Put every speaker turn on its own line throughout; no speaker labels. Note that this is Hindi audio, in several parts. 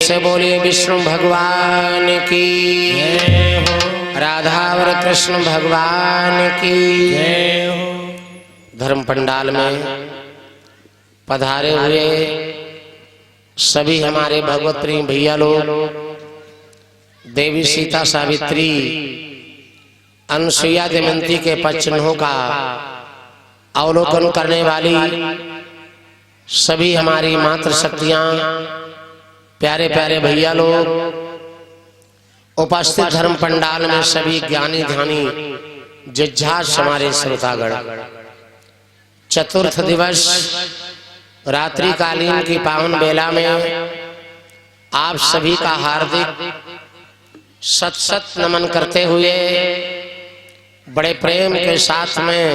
से बोलिए विष्णु भगवान की जय हो, राधा और कृष्ण भगवान की जय हो। धर्म पंडाल में पधारे हुए सभी हमारे भगवत प्रेमी भैया लोग, देवी सीता सावित्री अनुसुईया दमयंती के 5 चिन्हों का अवलोकन करने वाली सभी हमारी मातृशक्तियां, प्यारे प्यारे भैया लोग, उपस्थित धर्म पंडाल में सभी ज्ञानी ध्यानी जिज्ञास हमारे श्रोतागण, चतुर्थ दिवस रात्रि कालीन की पावन बेला में आप सभी का हार्दिक सत सत नमन करते हुए बड़े प्रेम के साथ में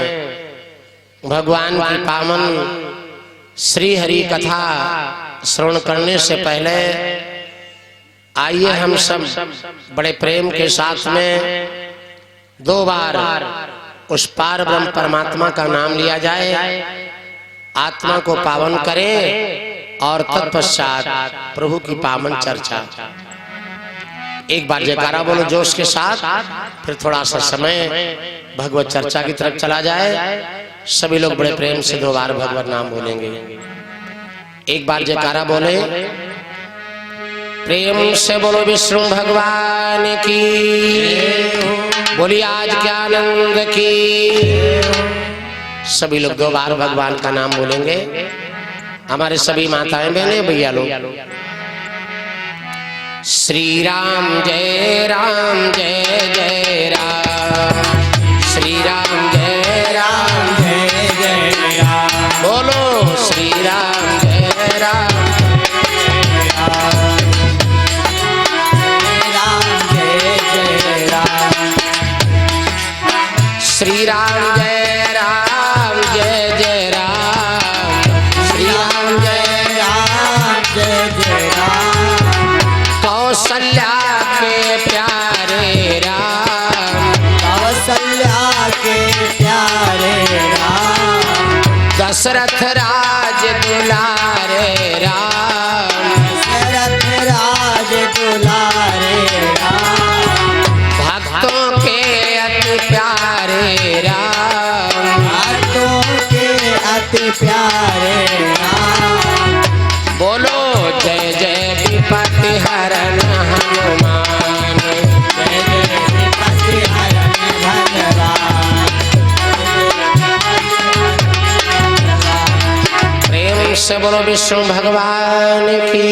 भगवान की पावन श्री हरि कथा श्रवण करने से पहले आइए हम सब बड़े प्रेम के साथ में 2 बार उस पार ब्रह्म परमात्मा का नाम लिया जाए, आत्मा को पावन करें और तत्पश्चात प्रभु की पावन चर्चा। एक बार जयकारा बोलो जोश के साथ, फिर थोड़ा सा समय भगवत चर्चा की तरफ चला जाए। सभी लोग बड़े प्रेम से 2 बार भगवत नाम बोलेंगे। एक बार जयकारा बोले, प्रेम से बोलो विष्णु भगवान की, बोलिए आज के आनंद की। सभी लोग 2 बार भगवान का नाम बोलेंगे। हमारे सभी माताएं बहनें भैया लोग, श्री राम जय जय राम, श्री राम जय जय राम, बोलो श्री राम जय राम जय जय राम, श्री राम जय जय राम, श्री राम जय जय राम, कौशल्या के प्यारे राम,
कौशल्या के प्यारे राम,
दशरथ राज दुलारे राम,
दशरथ राज दुलारे राम,
भक्तों के अति प्यारे राम,
भक्तों के अति प्यारे राम,
बोलो जय जय विपत्ति हरण हनुमान,
जय जय विपत्ति हरण धन्यवाद,
प्रेम से बोलो विष्णु भगवान की।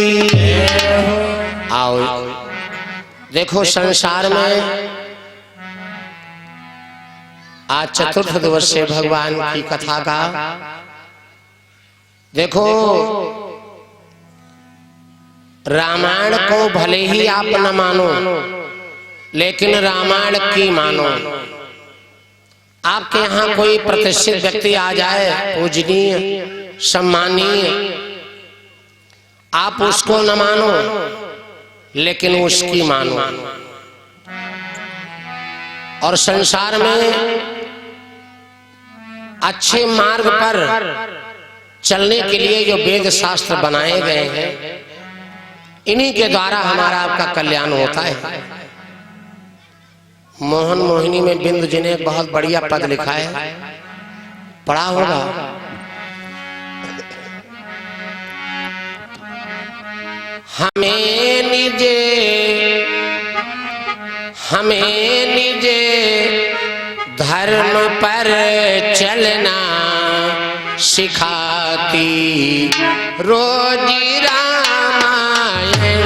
आओ देखो, संसार में आज चतुर्थ दिवस से भगवान की कथा का देखो, रामायण को भले ही आप न मानो, लेकिन रामायण की मानो। आपके यहाँ कोई प्रतिष्ठित व्यक्ति आ जाए, पूजनीय सम्मानीय, आप उसको न मानो, लेकिन उसकी मानो। और संसार में अच्छे मार्ग पर चलने के लिए जो वेद शास्त्र बनाए गए हैं, इन्हीं के द्वारा हमारा आपका कल्याण होता है। मोहन मोहिनी में बिंदु जी ने एक बहुत बढ़िया पद लिखा है, पढ़ा होगा। हमें निजे धर्म पर चलना सिखाती रोजी रामायण,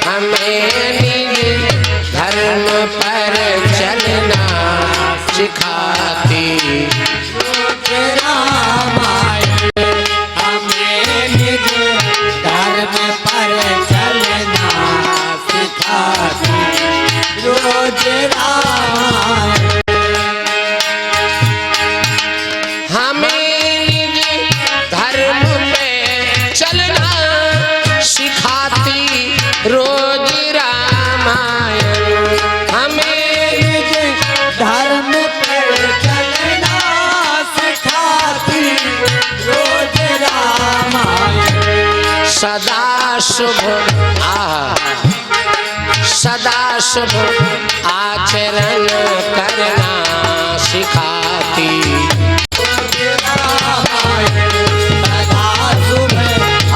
हमें निज धर्म पर चलना सिखाती
रोज रामायण, हमें निज धर्म पर चलना सिखाती रोज रामायण,
हमें निज धर्म पे चलना सिखाती रोज रामायण, हमें
निज धर्म पर चलना सिखाती रोज रामायण,
सदा शुभ शुभ आचरण करना सिखाती।
सदा शुभ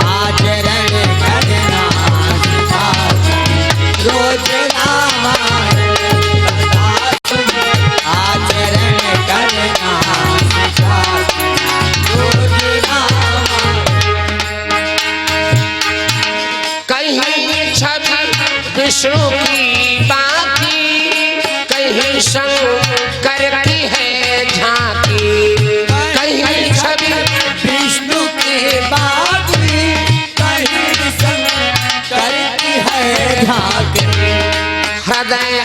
आचरण करना सिखाती। रोज रामायण सदा शुभ आचरण करना सिखाती। रोज रामायण
कहीं छवि विष्णु की बाकी, कहीं शंकर की है झांकी। कहीं छवि
विष्णु के बागी, कहीं शंकर की है झांकी।
हृदय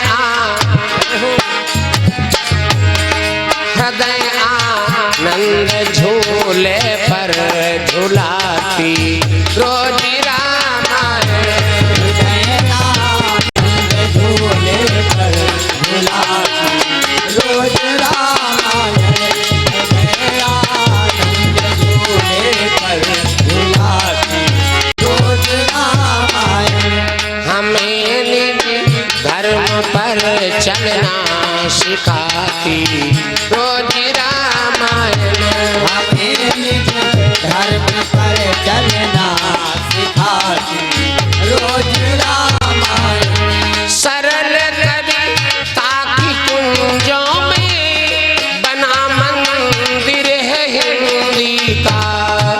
आनंद झूले पर झुलाती। रोज रामायण
हृदय आनंद झूले पर झुलाती। रोज रामायण हृदय आनंद झूले पर झुलाती। रोज रामायण
हमें निज धर्म पर चलना सिखाती। रोज रामायण
हमें निज धर्म पर चलना सिखाती। रोज रामायण
सरल कविता की कुंजों में बना मंदिर है हिंदी का।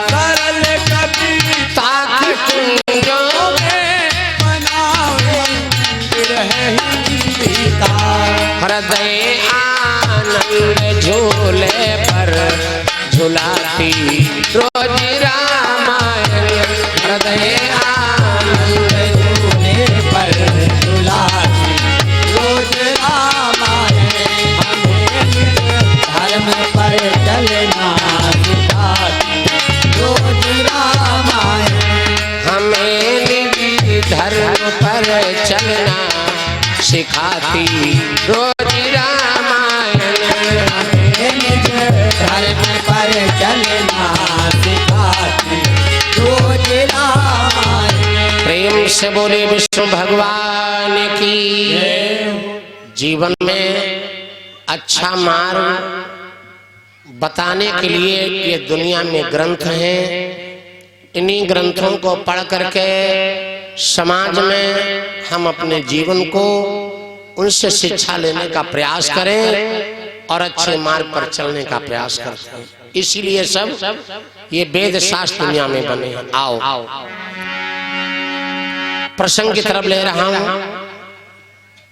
सरल कविता
ताकि कुंजों में
बना मंदिर है हिंदी का।
हृदय आनंद झूले पर झुलाती। रोज रामायण हृदय आनंद
झूले पर झुलाती। रोज रामायण हमें निज धर्म पर चलना सिखाती। रोज रामायण
हमें निज धर्म पर चलना सिखाती। रोज रामायण
हमें निज धर्म पर चलना सिखाती। रोज रामायण
प्रेम से बोले विष्णु भगवान की। जीवन में अच्छा मार्ग बताने के लिए ये दुनिया में ग्रंथ हैं। इन्हीं ग्रंथों को पढ़ करके समाज में हम अपने जीवन को उनसे शिक्षा लेने का प्रयास करें और अच्छे मार्ग पर चलने का प्रयास करते हैं। इसीलिए सब ये वेद शास्त्र दुनिया में बने हैं। आओ प्रसंग की तरफ ले रहा हूं।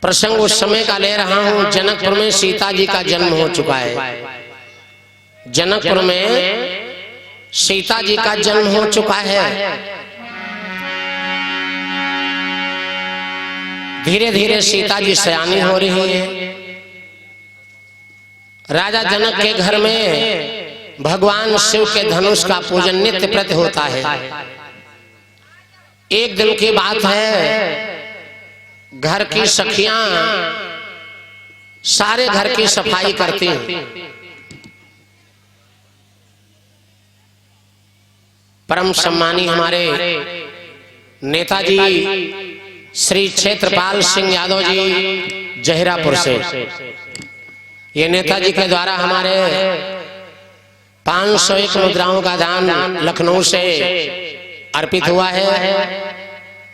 प्रसंग उस समय का ले रहा हूं, जनकपुर में सीता जी का जन्म हो चुका है। जनकपुर में सीता जी का जन्म हो चुका है। धीरे धीरे सीता जी सयानी हो रही है। राजा जनक के घर में भगवान शिव के धनुष का पूजन नित्य प्रति होता है। एक दिन की बात है, घर की सखियां सारे घर की सफाई करती हैं। परम सम्मानी हमारे नेताजी श्री क्षेत्रपाल सिंह यादव जी जहिरापुर से, ये नेताजी के द्वारा हमारे 501 मुद्राओं का दान लखनऊ से अर्पित हुआ है।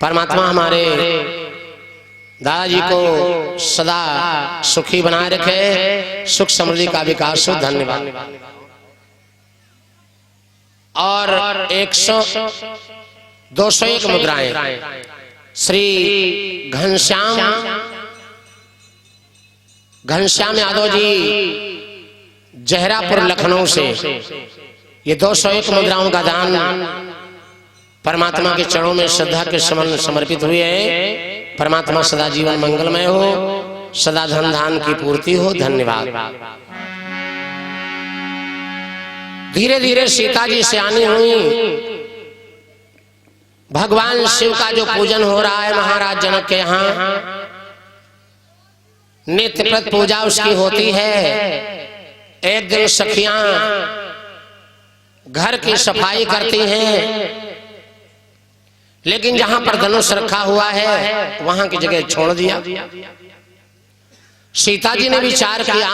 परमात्मा हमारे दादाजी को सदा सुखी बनाए रखे, सुख समृद्धि का विकास हो। धन्यवाद। और 201 मुद्राएं श्री घनश्याम यादव जी जहरापुर लखनऊ से, ये 201 मुद्राओं का दान परमात्मा के चरणों में श्रद्धा के समान समर्पित हुए हैं। परमात्मा सदा जीवन मंगलमय हो, सदा धन धान की पूर्ति हो। धन्यवाद। धीरे धीरे सीता जी सयानी हुई। भगवान शिव का जो पूजन हो रहा है महाराज जनक के यहाँ, नित्य प्रत पूजा उसकी होती है। एक दिन सखियां घर की सफाई करती हैं, लेकिन जहां पर धनुष रखा हुआ है वहां की जगह छोड़ दिया। सीता जी ने विचार किया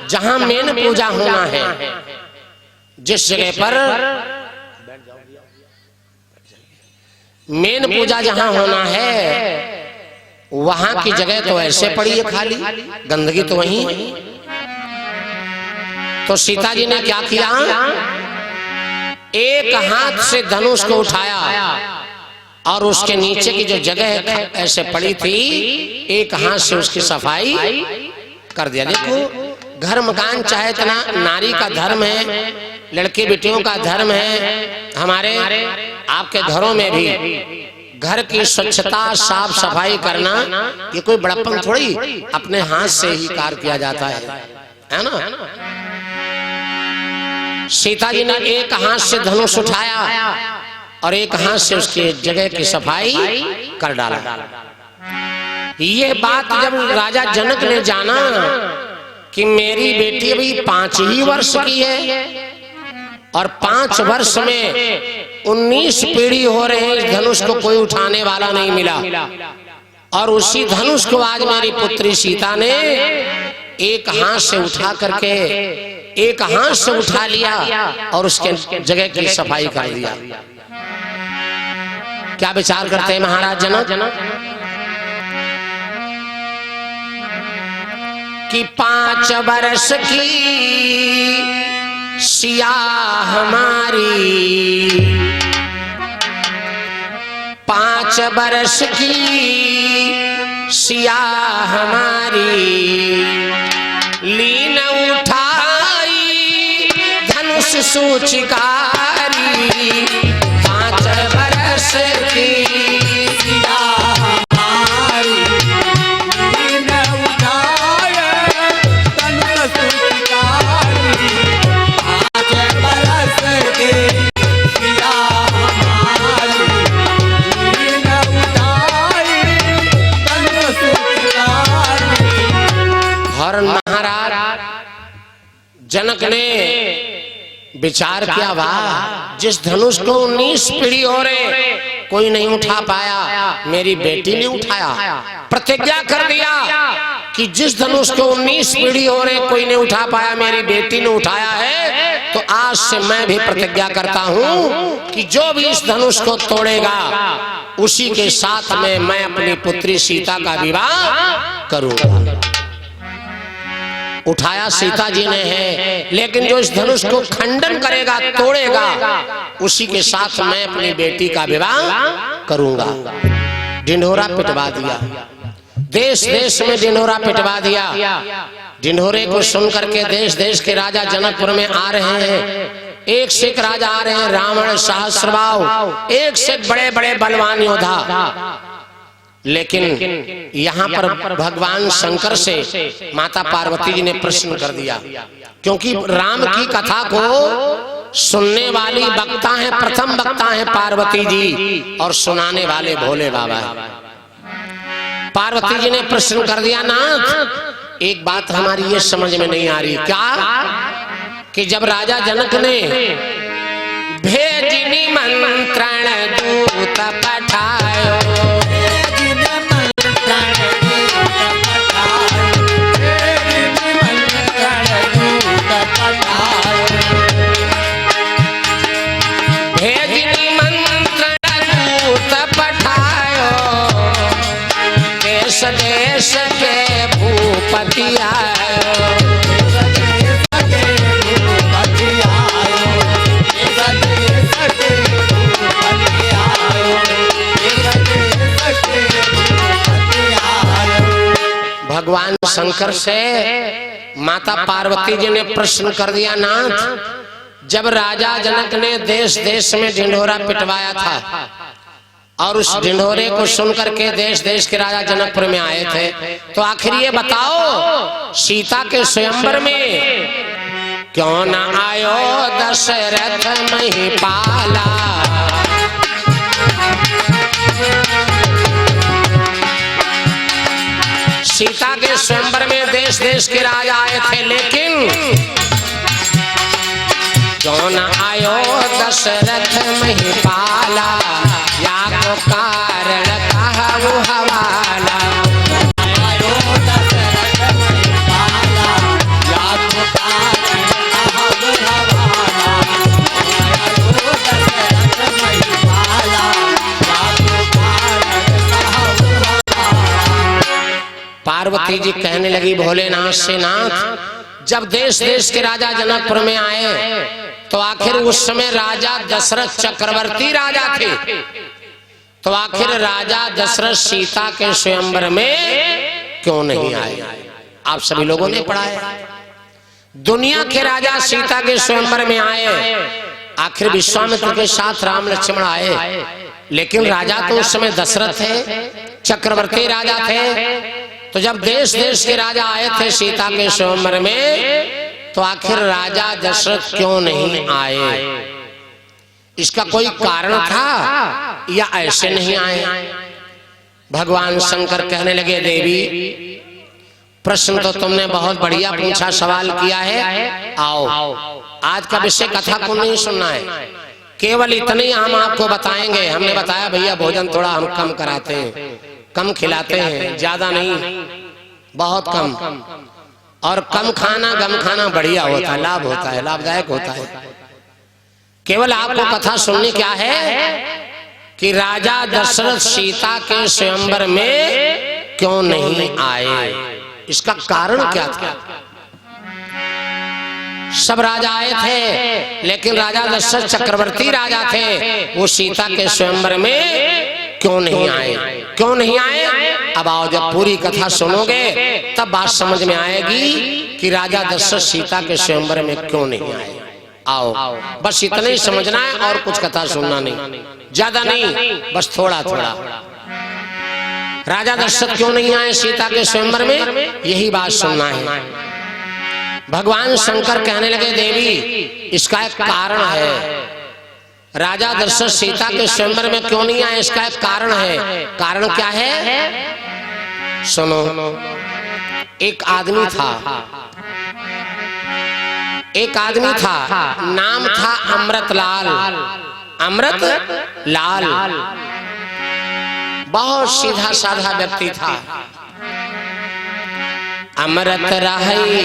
जहां मेन पूजा होना है, जिस जगह पर मेन पूजा जहां होना है वहां की जगह तो ऐसे पड़ी है खाली, गंदगी तो वहीं। तो सीता जी ने क्या किया, एक हाथ से धनुष को उठाया और उसके नीचे की जो जगह ऐसे पड़ी थी एक हाथ से उसकी सफाई कर दिया। देखो घर मकान चाहे इतना नारी का धर्म है, लड़के बेटियों का धर्म है, हमारे आपके घरों में भी घर की स्वच्छता साफ सफाई करना ये कोई बड़प्पन थोड़ी, अपने हाथ से ही कार्य किया जाता है ना। सीता जी ने एक हाथ से धनुष उठाया और एक हाथ से उसकी जगह की सफाई कर डाला। ये बात जब राजा जनक ने जाना कि मेरी बेटी अभी 5 ही वर्ष की है और 5 वर्ष में 19 पीढ़ी हो रहे हैं, इस धनुष को कोई उठाने वाला नहीं मिला, और उसी धनुष को आज मेरी पुत्री सीता ने एक हाथ से उठा करके एक हाथ से उठा लिया और उसके जगह की सफाई कर दिया। क्या विचार करते हैं महाराज जनक कि 5 वर्ष की सिया हमारी, 5 वर्ष की सिया हमारी, लीन उठाई धनुष सूचिकारी, 5 वर्ष की
सिया हमारी, लीन उठाए धनुष सूचिकारी, 5 वर्ष की सिया हमारी, लीन उठाए धनुष सूचिकारी।
और महाराज जनक ने विचार किया, वाह, जिस धनुष को 19 पीढ़ी हो रहे कोई नहीं उठा पाया, मेरी बेटी ने उठाया। प्रतिज्ञा कर दिया कि जिस धनुष को 19 पीढ़ी हो रहे कोई नहीं उठा पाया, मेरी बेटी ने उठाया है। तो आज से मैं भी प्रतिज्ञा करता हूं कि जो भी इस धनुष को तोड़ेगा उसी के साथ में मैं अपनी पुत्री सीता का विवाह करूंगा। उठाया सीता जी ने है, लेकिन जो इस धनुष को खंडन करेगा, तोड़ेगा, उसी के साथ मैं अपनी बेटी का विवाह करूंगा। ढिंढोरा पिटवा दिया, देश देश में ढिंढोरा पिटवा दिया। ढिंढोरे को सुन करके देश देश के राजा जनकपुर में आ रहे हैं, एक से एक राजा आ रहे हैं, रावण, सहस्रबाहु, एक से एक बड़े बड़े बलवान योद्धा। लेकिन यहाँ पर भगवान शंकर से माता पार्वती जी ने प्रश्न कर दिया, क्योंकि राम की कथा को सुनने वाली वक्ता है, प्रथम वक्ता है पार्वती जी, और सुनाने वाले भोले बाबा है। पार्वती जी ने प्रश्न कर दिया, नाथ एक बात हमारी ये समझ में नहीं आ रही, क्या कि जब राजा जनक ने भेज निमंत्रण दूत पठायो, देश के भूपति आयो, भगवान शंकर से माता पार्वती जी ने प्रश्न कर दिया, नाथ जब राजा जनक ने देश देश में ढिंढोरा पिटवाया था और उस ढिंढोरे को सुनकर के देश देश के राजा जनकपुर में आए थे, तो आखिर ये बताओ सीता के स्वयंवर में क्यों न आयो दशरथ महिपाला। सीता के स्वयंवर में देश देश के राजा आए थे, लेकिन क्यों न आयो दशरथ महिपाला, या तो कारण कहूँ हवाला।
आयो दशरथ महिपाला, या तो कारण कहूँ हवाला। आयो दशरथ महिपाला, या तो कारण कहूँ हवाला।
पार्वती जी कहने लगी भोलेनाथ से, नाथ जब देश देश के राजा जनकपुर में आए तो आखिर उस समय राजा दशरथ चक्रवर्ती राजा थे, तो आखिर राजा दशरथ सीता के स्वयंवर में क्यों नहीं आए? आप सभी लोगों ने पढ़ा है, दुनिया के राजा सीता के स्वयंवर में आए, आखिर विश्वामित्र के साथ राम लक्ष्मण आए, लेकिन राजा तो उस समय दशरथ थे, चक्रवर्ती राजा थे। तो जब देश देश के राजा आए थे सीता के स्वयंवर में, तो आखिर राजा दशरथ क्यों नहीं आए? इसका कोई कारण था या ऐसे नहीं आए? भगवान शंकर कहने लगे, देवी प्रश्न तो तुमने बहुत बढ़िया पूछा, सवाल किया है। आओ आज का विषय कथा को नहीं सुनना है, केवल इतने हम आपको बताएंगे। हमने बताया भैया भोजन थोड़ा हम कम कराते हैं, कम खिलाते हैं, ज्यादा नहीं, बहुत कम, और कम खाना गम खाना बढ़िया होता है, लाभ होता है, लाभदायक होता है। केवल आपको कथा सुननी क्या है कि राजा दशरथ सीता के स्वयंवर में क्यों नहीं आए, इसका कारण क्या था? सब राजा आए थे, लेकिन राजा दशरथ चक्रवर्ती राजा थे, वो सीता के स्वयंवर में क्यों नहीं आए? क्यों नहीं आए? अब आओ, जब पूरी कथा सुनोगे तब बात समझ में आएगी कि राजा दशरथ सीता के स्वयंवर में क्यों नहीं आए। आओ बस इतना ही समझना है और कुछ कथा सुनना नहीं, ज्यादा नहीं, बस थोड़ा थोड़ा। राजा दशरथ क्यों नहीं आए सीता के स्वयंवर में, यही बात सुनना है। भगवान शंकर कहने लगे, देवी इसका एक कारण है। राजा दशरथ सीता के स्वयंवर में क्यों नहीं आए, इसका एक कारण है। कारण क्या है? सुनो, एक आदमी था, एक आदमी था, नाम था अमृतलाल। अमृतलाल बहुत सीधा साधा व्यक्ति था। अमृत रही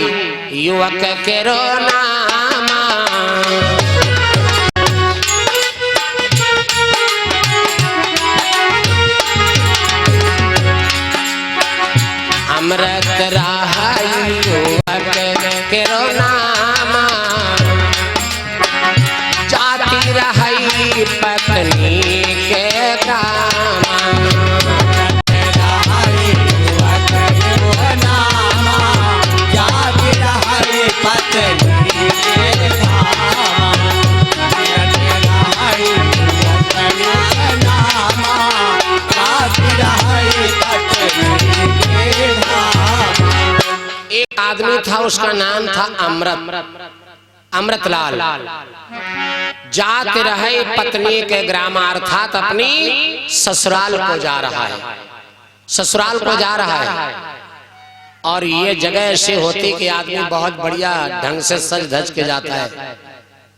युवक के रो नामा, अमृत रही युवक के रो नामा, जाती रही पत्नी के कामा। एक आदमी था, उसका नाम था अमृतलाल। जाते रहे पत्नी के ग्राम, अर्थात अपनी ससुराल को जा रहा है, ससुराल को जा रहा है। और ये जगह ऐसी होती कि आदमी बहुत बढ़िया ढंग से सज धज के जाता है।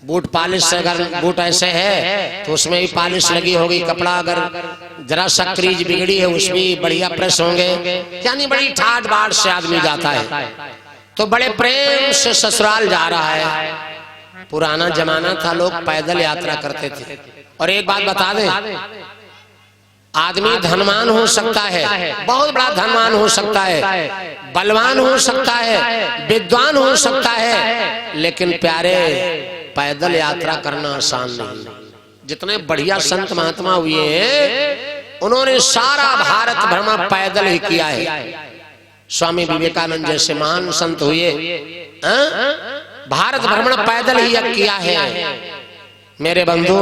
बूट पॉलिश से, अगर बूट ऐसे है तो उसमें भी पॉलिश लगी होगी, कपड़ा अगर जरा सा क्रीज बिगड़ी है उसमें भी बढ़िया प्रेस होंगे, यानी बड़ी ठाट बाट से आदमी जाता है। तो बड़े प्रेम से ससुराल जा रहा है। पुराना जमाना था, लोग पैदल यात्रा करते थे। और एक बात बता दें, आदमी धनवान हो सकता है, बहुत बड़ा धनवान हो सकता है, बलवान हो सकता है, विद्वान हो सकता है, लेकिन प्यारे पैदल यात्रा करना आसान नहीं। जितने बढ़िया संत महात्मा हुए हैं, उन्होंने सारा भारत भ्रमण पैदल ही किया है। स्वामी विवेकानंद जैसे महान संत हुए, भारत भ्रमण पैदल ही किया है। मेरे बंधु,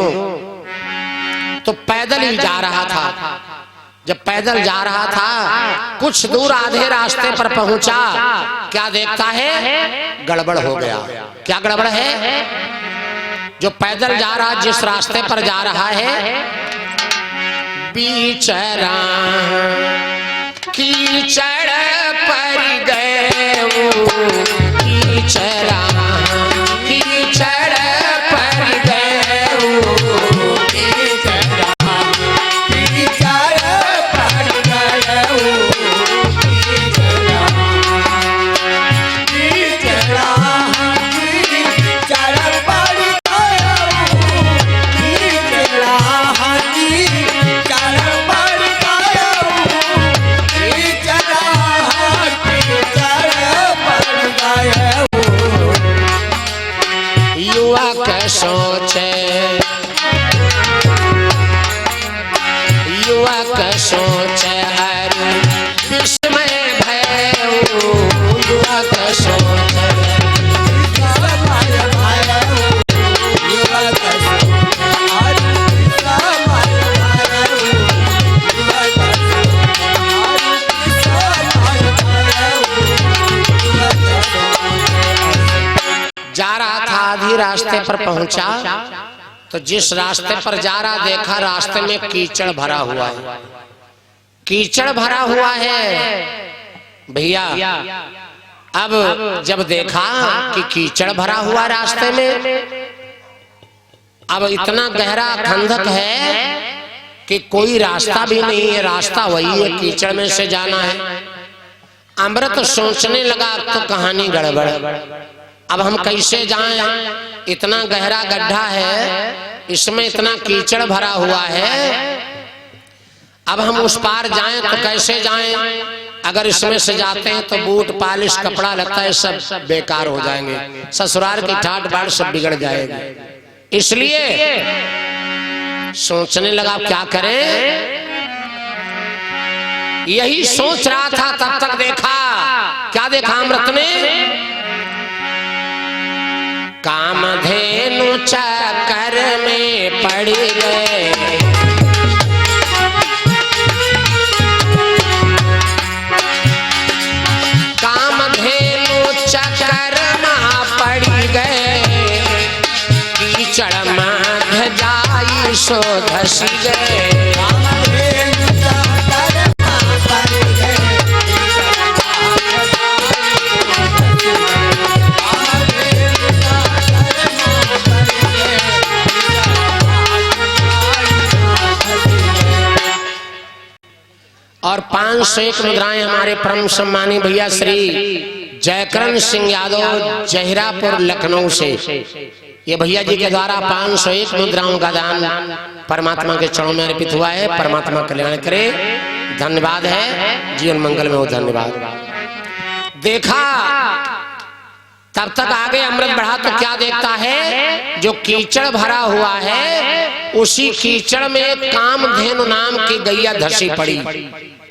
तो पैदल ही जा रहा था। जब पैदल जा रहा था, कुछ दूर आधे रास्ते पर पहुंचा, क्या देखता है? गड़बड़ हो गया। क्या गड़बड़ है? जो पैदल जा रहा, जिस रास्ते पर जा रहा है, बीच कीचड़ पर गए वो, कीचड़ पर गए वो, कीचड़ रास्ते पर पहुंचा तो जिस रास्ते पर जा रहा देखा रास्ते में कीचड़ भरा हुआ है, कीचड़ भरा हुआ है भैया। अब जब देखा कि कीचड़ भरा हुआ रास्ते में, अब इतना गहरा खंदक है कि कोई रास्ता भी नहीं है, रास्ता वही है, कीचड़ में से जाना है। अमृत सोचने लगा तो कहानी गड़बड़, अब हम कैसे जाएं? इतना गहरा गड्ढा है, इसमें इतना कीचड़ भरा हुआ है, अब हम उस पार जाएं तो कैसे जाएं? अगर इसमें से जाते हैं तो बूट पालिश कपड़ा लगता है सब बेकार हो जाएंगे, ससुराल की ठाट बाट सब बिगड़ जाएगी। इसलिए सोचने लगा क्या करें। यही सोच रहा था तब तक देखा, क्या देखा अमृत ने? कामधेनु चक्कर में पड़ गए, कामधेनु चक्कर में पड़ गए, कीचड़ में जाई सो धस गए। और 501 मुद्राएं हमारे परम सम्मानी भैया श्री जयकरण सिंह यादव जहिरापुर लखनऊ से, ये भैया जी के द्वारा 501 मुद्राओं का दान परमात्मा के चरणों में अर्पित हुआ है। परमात्मा कल्याण करे, धन्यवाद है, जीवन मंगल में हो, धन्यवाद। देखा तब तक आगे अमृत बढ़ा तो क्या देखता है, जो कीचड़ भरा हुआ है उसी कीचड़ में कामधेनु नाम की गैया धसी पड़ी।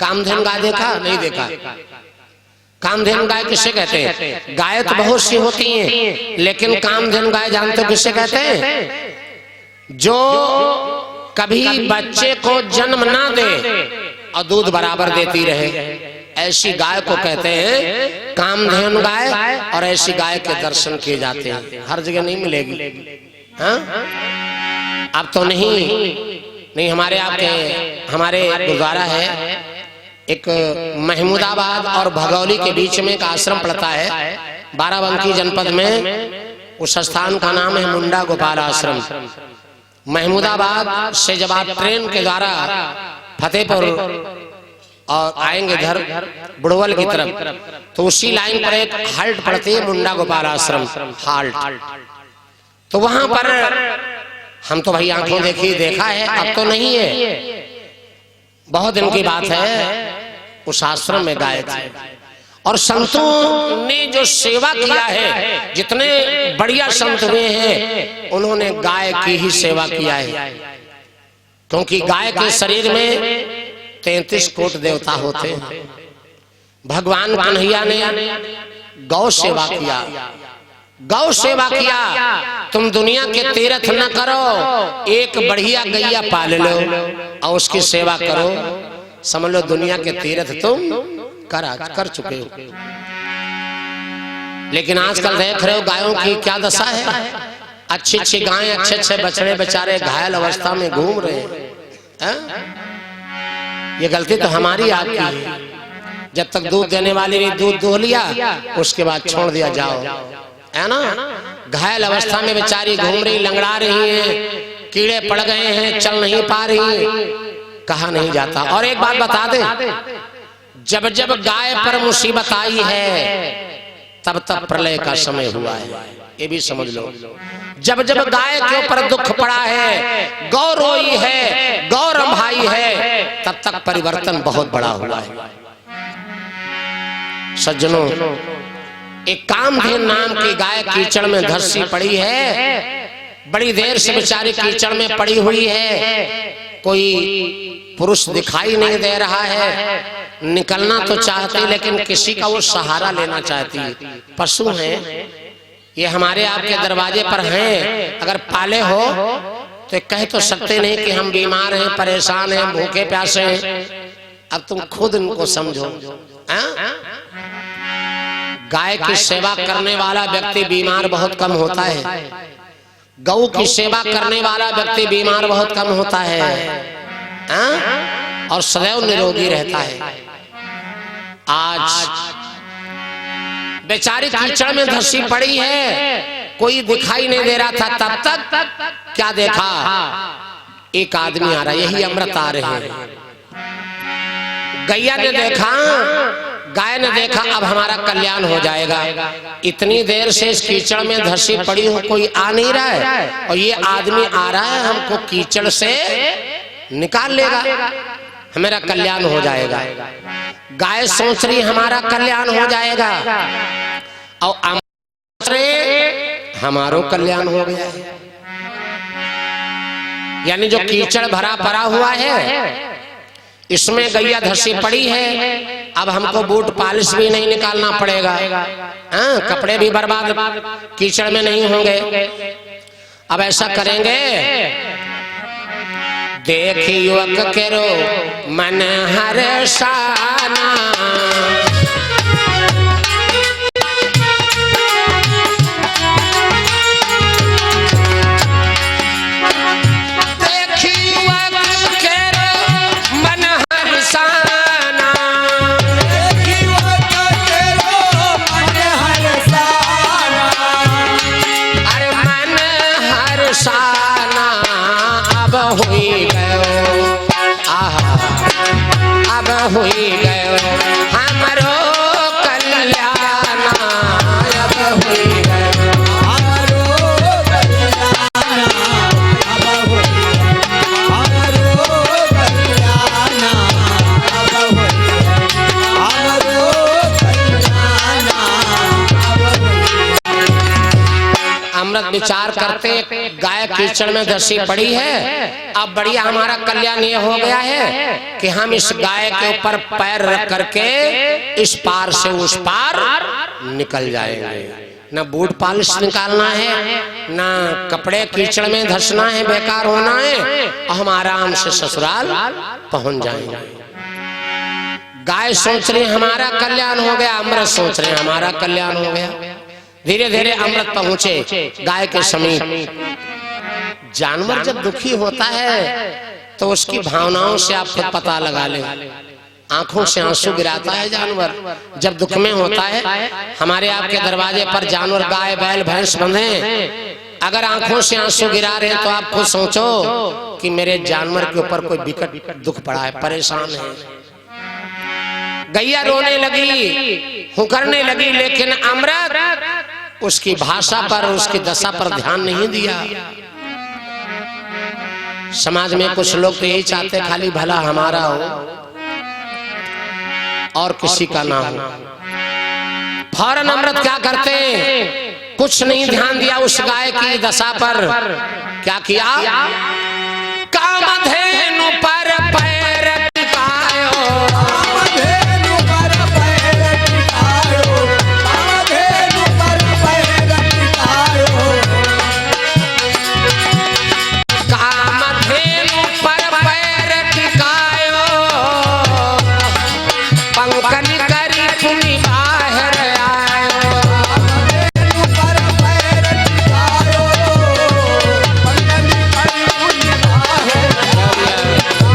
कामधेनु गाय देखा? नहीं देखा। कामधेनु गाय किसे कहते हैं? गाय तो बहुत सी होती हैं, लेकिन कामधेनु गाय जानते हो किसे कहते हैं? जो कभी बच्चे को जन्म ना दे और दूध बराबर देती रहे, ऐसी गाय को कहते हैं कामधेनु गाय। और ऐसी गाय के दर्शन किए जाते हैं, हर जगह नहीं मिलेगी। हाँ अब तो नहीं हमारे आपके हमारे गुरुद्वारा है एक महमूदाबाद और भगौली के बीच में एक आश्रम पड़ता है, बाराबंकी जनपद में। उस स्थान का नाम है मुंडा गोपाल आश्रम। महमूदाबाद से जब आप ट्रेन के द्वारा फतेहपुर और आएंगे इधर बुड़वल की तरफ, तो उसी लाइन पर एक हाल्ट पड़ती है मुंडा गोपाल आश्रम हाल्ट। तो वहां पर हम तो भाई आंखों देखा है, अब तो नहीं है, बहुत दिन की बात है। उस आश्रम में गाय थे और संतों ने जो सेवा किया है, जितने बढ़िया संत हुए हैं उन्होंने गाय की ही सेवा किया है, क्योंकि गाय के शरीर में 33 कोट देवता होते हैं। भगवान कन्हैया ने गौ सेवा किया, गौ सेवा किया। तुम दुनिया के तीर्थ न करो, एक बढ़िया गैया पाल लो और उसकी सेवा करो, समझ लो दुनिया के तीर्थ तुम कर चुके हो। लेकिन आजकल देख रहे हो गायों की क्या दशा है। अच्छी अच्छी गायें, अच्छे अच्छे बछड़े बेचारे घायल अवस्था में घूम रहे हैं। ये गलती तो हमारी आपकी है। जब तक दूध देने वाली ने दूध दो लिया, उसके बाद छोड़ दिया जाओ, है ना। घायल अवस्था में बेचारी घूम रही, लंगड़ा रही है, कीड़े पड़ गए हैं, चल नहीं पा रही, कहा नहीं जाता। और एक बात बता दे, जब जब गाय पर मुसीबत आई है तब तब प्रलय का समय हुआ है, ये भी समझ लो। जब जब गाय के ऊपर दुख पड़ा है, गौ रोई है, गौ रंभाई है, तब तक परिवर्तन बहुत बड़ा हुआ है। सज्जनों, एक कामधेनु नाम की गाय कीचड़ में धसी पड़ी है, बड़ी देर से बेचारी कीचड़ में पड़ी हुई है, कोई पुरुष दिखाई नहीं दे रहा है। निकलना तो चाहती, लेकिन किसी का वो सहारा लेना चाहती है। पशु हैं ये, हमारे आपके दरवाजे पर हैं, अगर पाले हो तो कह तो सकते नहीं कि हम बीमार हैं, परेशान हैं, भूखे प्यासे हैं। अब तुम खुद इनको समझो। गाय की सेवा करने वाला व्यक्ति बीमार बहुत कम होता है, गौ की सेवा करने वाला व्यक्ति बीमार बहुत कम होता है, और सदैव निरोगी रहता है। आज बेचारी कीचड़ में धंसी पड़ी है, कोई दिखाई नहीं दे रहा था, तब तक क्या देखा, एक आदमी आ रहा, यही अमृत आ रहे हैं। गैया ने देखा, गाय ने देखा, अब हमारा कल्याण हो जाएगा। इतनी देर से इस कीचड़ में धंसी पड़ी हो, कोई आ नहीं रहा है, और ये आदमी आ रहा है, हमको कीचड़ से निकाल लेगा, हमारा कल्याण हो जाएगा। गाय सोच रही हमारा कल्याण हो जाएगा, और अमृत रे हमारो कल्याण हो गया है। यानी जो कीचड़ भरा पड़ा हुआ है, इसमें गैया धंसी पड़ी है, अब हमको बूट पॉलिश भी नहीं निकालना पड़ेगा, कपड़े भी बर्बाद कीचड़ में नहीं होंगे। अब ऐसा करेंगे, देख युवक केरो मन हर्षाना, हुई गयो हमरो कल्याण, अब हुई गयो हमरो कल्याण, अब हुई हमरो कल्याण, अब हुई हमरो कल्याण, अब हुई। अमृत विचार करते, गाय कीचड़ में धंसी पड़ी है, अब बढ़िया हमारा कल्याण ये हो गया है कि हम इस गाय के ऊपर पैर रख करके इस पार से उस पार निकल जाएंगे। न बूट पॉलिश निकालना है, न कपड़े कीचड़ में धंसना है, बेकार होना है, और हम आराम से ससुराल पहुंच जाएंगे। गाय सोच रही हमारा कल्याण हो गया, अमृत सोच रहे हमारा कल्याण हो गया। धीरे धीरे अमृत पहुंचे गाय के समीप। जानवर जब दुखी होता है तो उसकी भावनाओं से आप खुद पता लगा ले, आंखों से आंसू गिराता है जानवर जब दुख में होता है। हमारे आपके दरवाजे पर जानवर गाय बैल भैंस बंधे, अगर आंखों से आंसू गिरा रहे हैं तो आप खुद सोचो कि मेरे जानवर के ऊपर कोई विकट दुख पड़ा है, परेशान है। गैया रोने लगी, हुंकरने लगी, लेकिन अमृत उसकी भाषा पर, उसकी दशा पर ध्यान नहीं दिया। समाज में कुछ लोग तो यही चाहते खाली भला हमारा हो और किसी का ना हो। फौरन अमृत क्या करते, कुछ नहीं ध्यान दिया उस गाय की दशा पर। क्या किया, कामधेनु पर पैर टिकायो, कामधेनु पर पैर टिकायो, कामधेनु पर पैर टिकायो, कामधेनु पर पैर टिकायो, पंकन करी पुनि बाहर आयो, कामधेनु पर पैर टिकायो, पंकन करी पुनि बाहर आयो,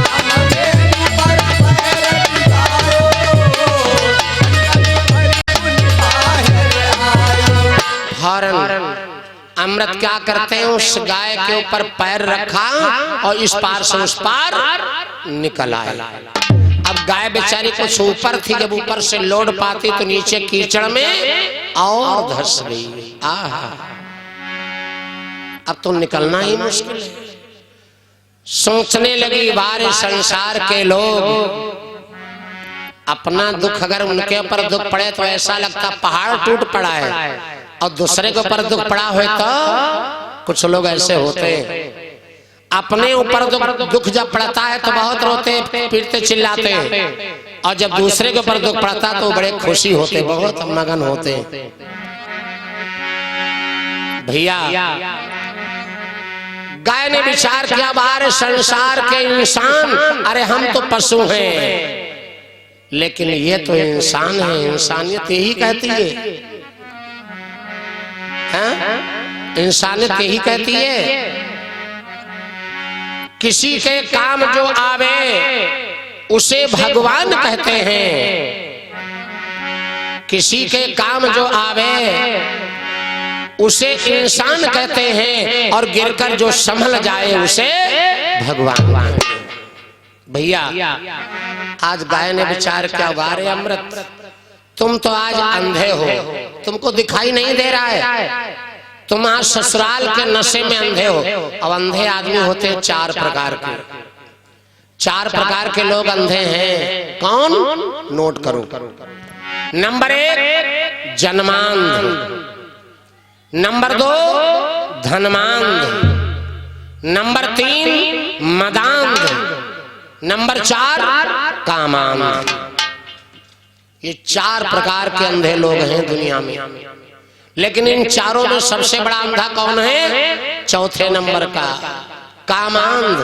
कामधेनु पर पैर टिकायो, पंकन करी पुनि बाहर आयो। फौरन अमृत क्या करते हैं, उस गाय के ऊपर पैर रखा और इस पार से उस पार निकल आए। अब गाय बेचारी कुछ ऊपर थी, जब ऊपर से लोड पाती तो नीचे कीचड़ में और धंस गई। आहा, अब तो निकलना ही मुश्किल है। सोचने लगी बारे संसार के लोग, अपना दुख अगर उनके ऊपर दुख पड़े तो ऐसा लगता पहाड़ टूट पड़ा है, और दूसरे के ऊपर दुख पड़ा हो तो कुछ लोग ऐसे होते हैं, अपने ऊपर दुख जब पड़ता है तो बहुत रोते पीटते चिल्लाते हैं, और जब दूसरे के ऊपर दुख पड़ता तो बड़े खुशी होते, बहुत मगन होते। भैया गाय ने विचार किया, बाहर संसार के इंसान, अरे हम तो पशु हैं, लेकिन ये तो इंसान है, इंसानियत यही कहती है। इंसानियत यही कहती है, किसी के काम जो आवे उसे भगवान कहते हैं, किसी के काम जो आवे उसे इंसान कहते हैं, और गिरकर जो संभल जाए उसे भगवान। भैया आज गाय ने विचार क्या गा रहे अमृत, तुम तो आज अंधे हो, तुमको दिखाई नहीं दे रहा है, तुम आज ससुराल के नशे में अंधे हो। अब अंधे आदमी होते हैं चार प्रकार के, चार प्रकार के लोग अंधे हैं। कौन? नोट करो। नंबर 1 जन्मांध, नंबर 2 धनमांध, नंबर 3 मदांध, नंबर 4 कामांध। ये 4 प्रकार के अंधे लोग हैं दुनिया में। लेकिन इन चारों में सबसे बड़ा अंधा कौन है? चौथे नंबर का कामांध,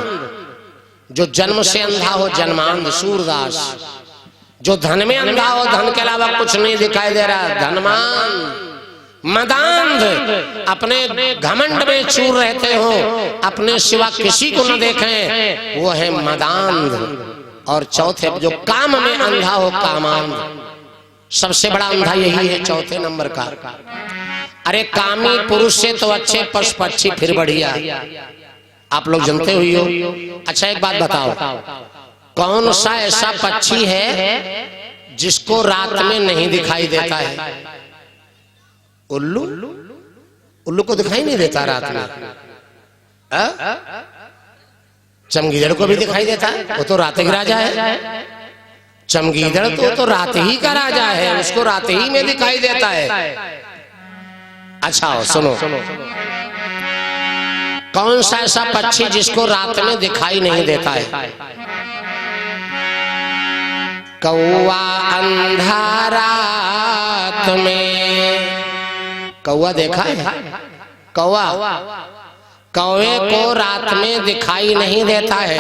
जो जन्म से अंधा हो जन्मांध सूरदास। जो धन में अंधा हो, धन के अलावा कुछ नहीं दिखाई दे रहा, धनमांध। मदांध, अपने घमंड में चूर रहते हो, अपने सिवा किसी को न देखें, वो है मदांध। और चौथे जो काम में अंधा हो कामांध। सबसे बड़ा अंधा यही है चौथे नंबर का। अरे कामी पुरुष से तो अच्छे पशु पक्षी फिर बढ़िया, आप लोग जानते हुई हो। अच्छा एक बात बताओ, कौन सा ऐसा पक्षी है जिसको रात में नहीं दिखाई देता है? उल्लू। उल्लू को दिखाई नहीं देता रात में। चमगीदड़ को भी दिखाई देता है, वो तो रात का राजा है। चमगीदड़ तो रात ही का राजा है, उसको रात ही में दिखाई देता है। अच्छा सुनो, कौन सा ऐसा पक्षी जिसको रात में दिखाई नहीं देता है? कौवा अंधा रात में। कौवा देखा है? कौवा, कौवे को रात में दिखाई नहीं देता है,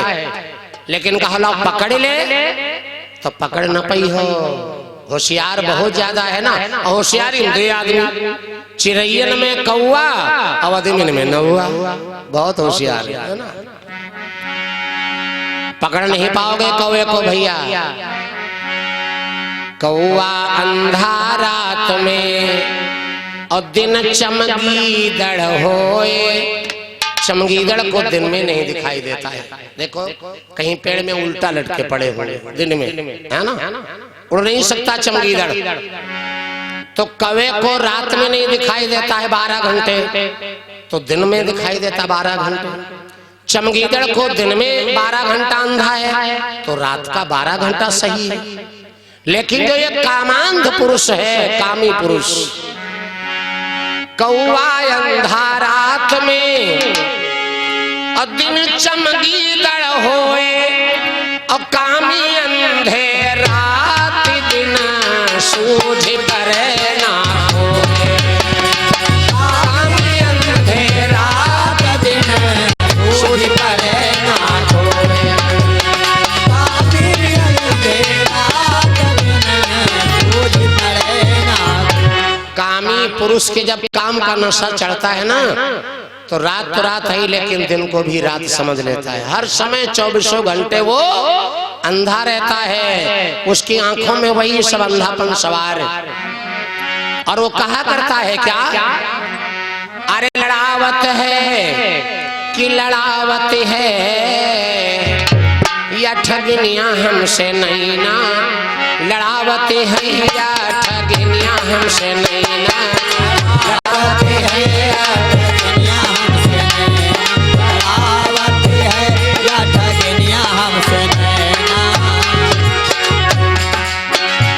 लेकिन कहा पकड़ ले तो पकड़ न पाई हो। होशियार बहुत ज्यादा है ना, होशियारी दे आदमी। चिड़ैयन में कौवा, अवधिमिन में नौवा, बहुत होशियार है ना। पकड़ नहीं पाओगे कौवे को भैया। कौवा अंधा रात में और दिन चमगीदड़ होए। चमगीदड़ को दिन में नहीं दिखाई देता है। देखो कहीं पेड़ में उल्टा लटके पड़े हुए दिन में, है ना, उड़ नहीं सकता चमगीदड़। तो कौवे को रात में नहीं दिखाई देता है 12 घंटे, तो दिन में दिखाई देता 12 घंटे। चमगीदड़ को दिन में 12 घंटा अंधा है, तो रात का 12 घंटा सही है। लेकिन जो ये कामांध पुरुष है, कामी पुरुष, कौवा अंधा रात में और दिन चमगीदड़ होए, और कामी अंधे रात दिन सूझ पर ना होए। कामी अंधे रात दिन सूझ पर ना होए। कामी अंधे रात दिन सूझ पर ना। कामी पुरुष के जब काम का नशा चढ़ता है ना, तो रात है, लेकिन दिन को भी रात समझ लेता है। हर समय 24 घंटे वो अंधा रहता है, उसकी आंखों में वही सब अंधापन सवार है। और वो कहा करता है क्या? अरे लड़ावत है कि लड़ावत है, या ठगनियां हमसे नहीं ना। लड़ावत है या ठगनियां हमसे नहीं ना। लड़ावत है या ठगनियां हमसे नहीं ना। लड़ावत है या ठगनियां हमसे नहीं ना।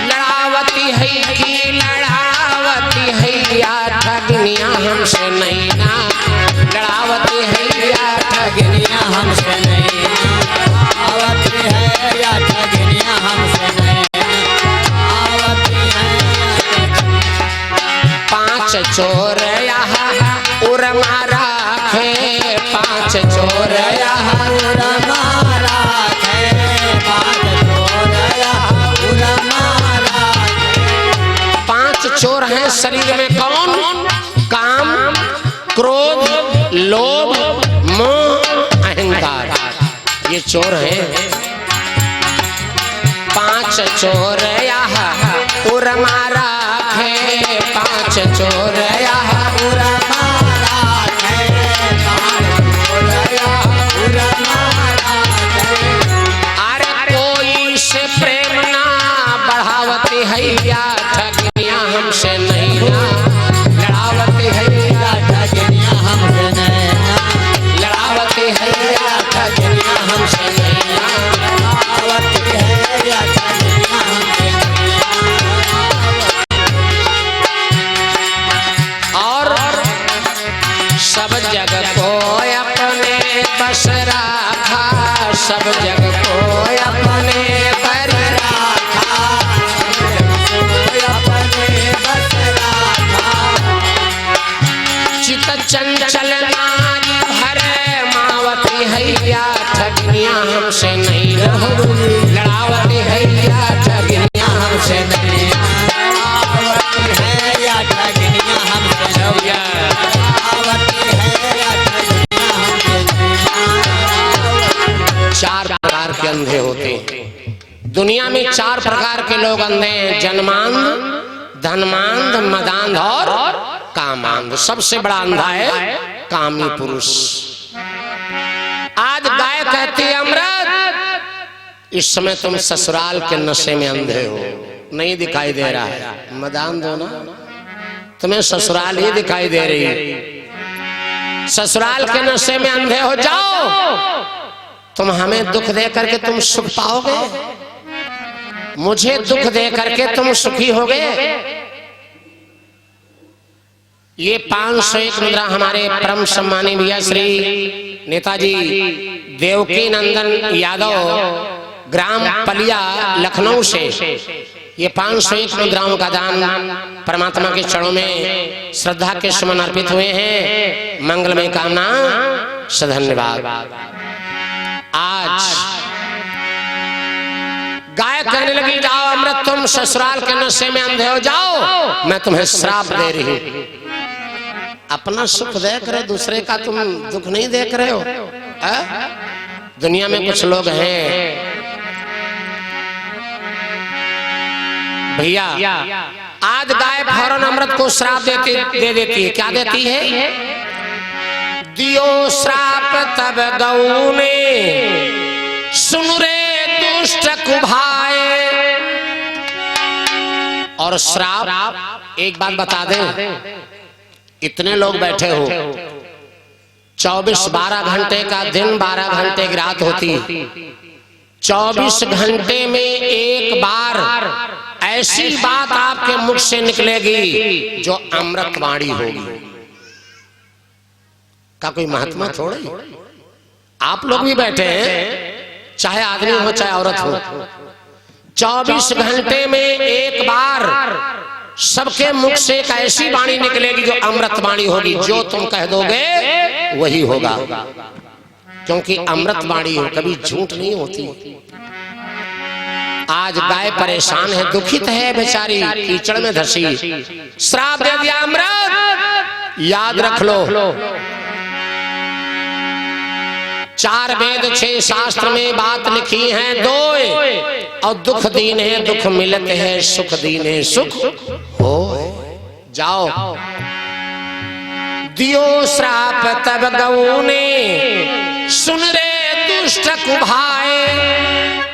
लड़ावती है कि लड़ावती है या ठगनियां हमसे नहीं ना। लड़ावती है या ठगनियां हमसे नहीं ना। लड़ावती है या ठगनियां हमसे नहीं। पांच चोर यहाँ उरमा राखे, पांच चोर यहाँ उरमा राखे। पांच चोर यहाँ उरमा राखे। 5 चोर हैं शरीर में। कौन? काम, क्रोध, चोर हैं, 5 चोर यहाँ उरमा राखे, 5 चोर यहाँ उरमा राखे, 5 चोर यहाँ उरमा राखे। अरे कोई से प्रेम ना बढ़ावती हैया, ठगिया हमसे नहीं ना लड़ावती हैया, ठगिया हमसे नहीं ना लड़ावती हैया, ठगिया हमसे नहीं ना लड़ावती हैया, ठगिया हमसे नहीं ना। और सब जग को अपने बस रखा, सब जग को अपने पर रखा, अपने बस रखा। चित चंचल नारी भरे मावती हैया, ठगिया हमसे नहीं लड़ावती हैया, ठगिया हमसे नहीं लड़ावती हैया, ठगिया हमसे नहीं लड़ावती हैया, ठगिया हमसे नहीं। 4 प्रकार के अंधे होते हैं दुनिया में, 4 प्रकार के लोग अंधे हैं, जन्मांध, धनमांध, मदांध और कामांध। सबसे बड़ा अंधा है कामी पुरुष। आज गाय कहती है अमृत, इस समय तुम ससुराल के नशे में अंधे हो, नहीं दिखाई दे रहा है। मदांध हो ना, तुम्हें ससुराल ही दिखाई दे रही है। ससुराल के नशे में अंधे हो जाओ, तुम हमें दुख दे करके तुम सुख पाओगे, मुझे दुख दे करके तुम सुखी होगे। ये 501 मुद्रा हमारे परम सम्मानी भैया श्री नेताजी देवकी नंदन यादव, ग्राम पलिया, लखनऊ से ये 501 मुद्राओं का दान परमात्मा के चरणों में श्रद्धा के सुमन अर्पित हुए हैं। मंगलमय कामना से धन्यवाद। आज गाय कहने लगी, जाओ अमृत तुम ससुराल के नशे में अंधे हो जाओ, मैं तुम्हें श्राप दे रही हूं। अपना सुख देख रहे, दूसरे का तुम दुख नहीं देख रहे हो। दुनिया में कुछ लोग हैं भैया, आज गाय फौरन अमृत को श्राप दे देती है। क्या देती है? दियो श्राप तब गऊ ने, सुन रे दुष्ट कुभाए। और श्राप, एक बात बता दें, इतने लोग बैठे हो, 12 घंटे का दिन, 12 घंटे की रात होती, 24 घंटे में एक बार ऐसी बात आपके मुख से निकलेगी जो अमृतवाणी होगी। का कोई महात्मा थोड़ी। आप लोग भी बैठे हैं, चाहे आदमी हो चाहे औरत हो, 24 घंटे में एक बार सबके मुख से एक ऐसी वाणी निकलेगी जो अमृत वाणी होगी। जो तुम कह दोगे वही होगा, क्योंकि अमृत वाणी कभी झूठ नहीं होती। आज गाय परेशान है, दुखित है बेचारी, कीचड़ में धसी, श्राप दे दिया अमृत। याद रख लो, 4 वेद 6 शास्त्र में बात लिखी है 2, और दुख दीन है दुख मिलत है, सुख दीन है सुख हो। जाओ दियो श्राप तब गऊ ने, सुन रे दुष्ट कुभाए।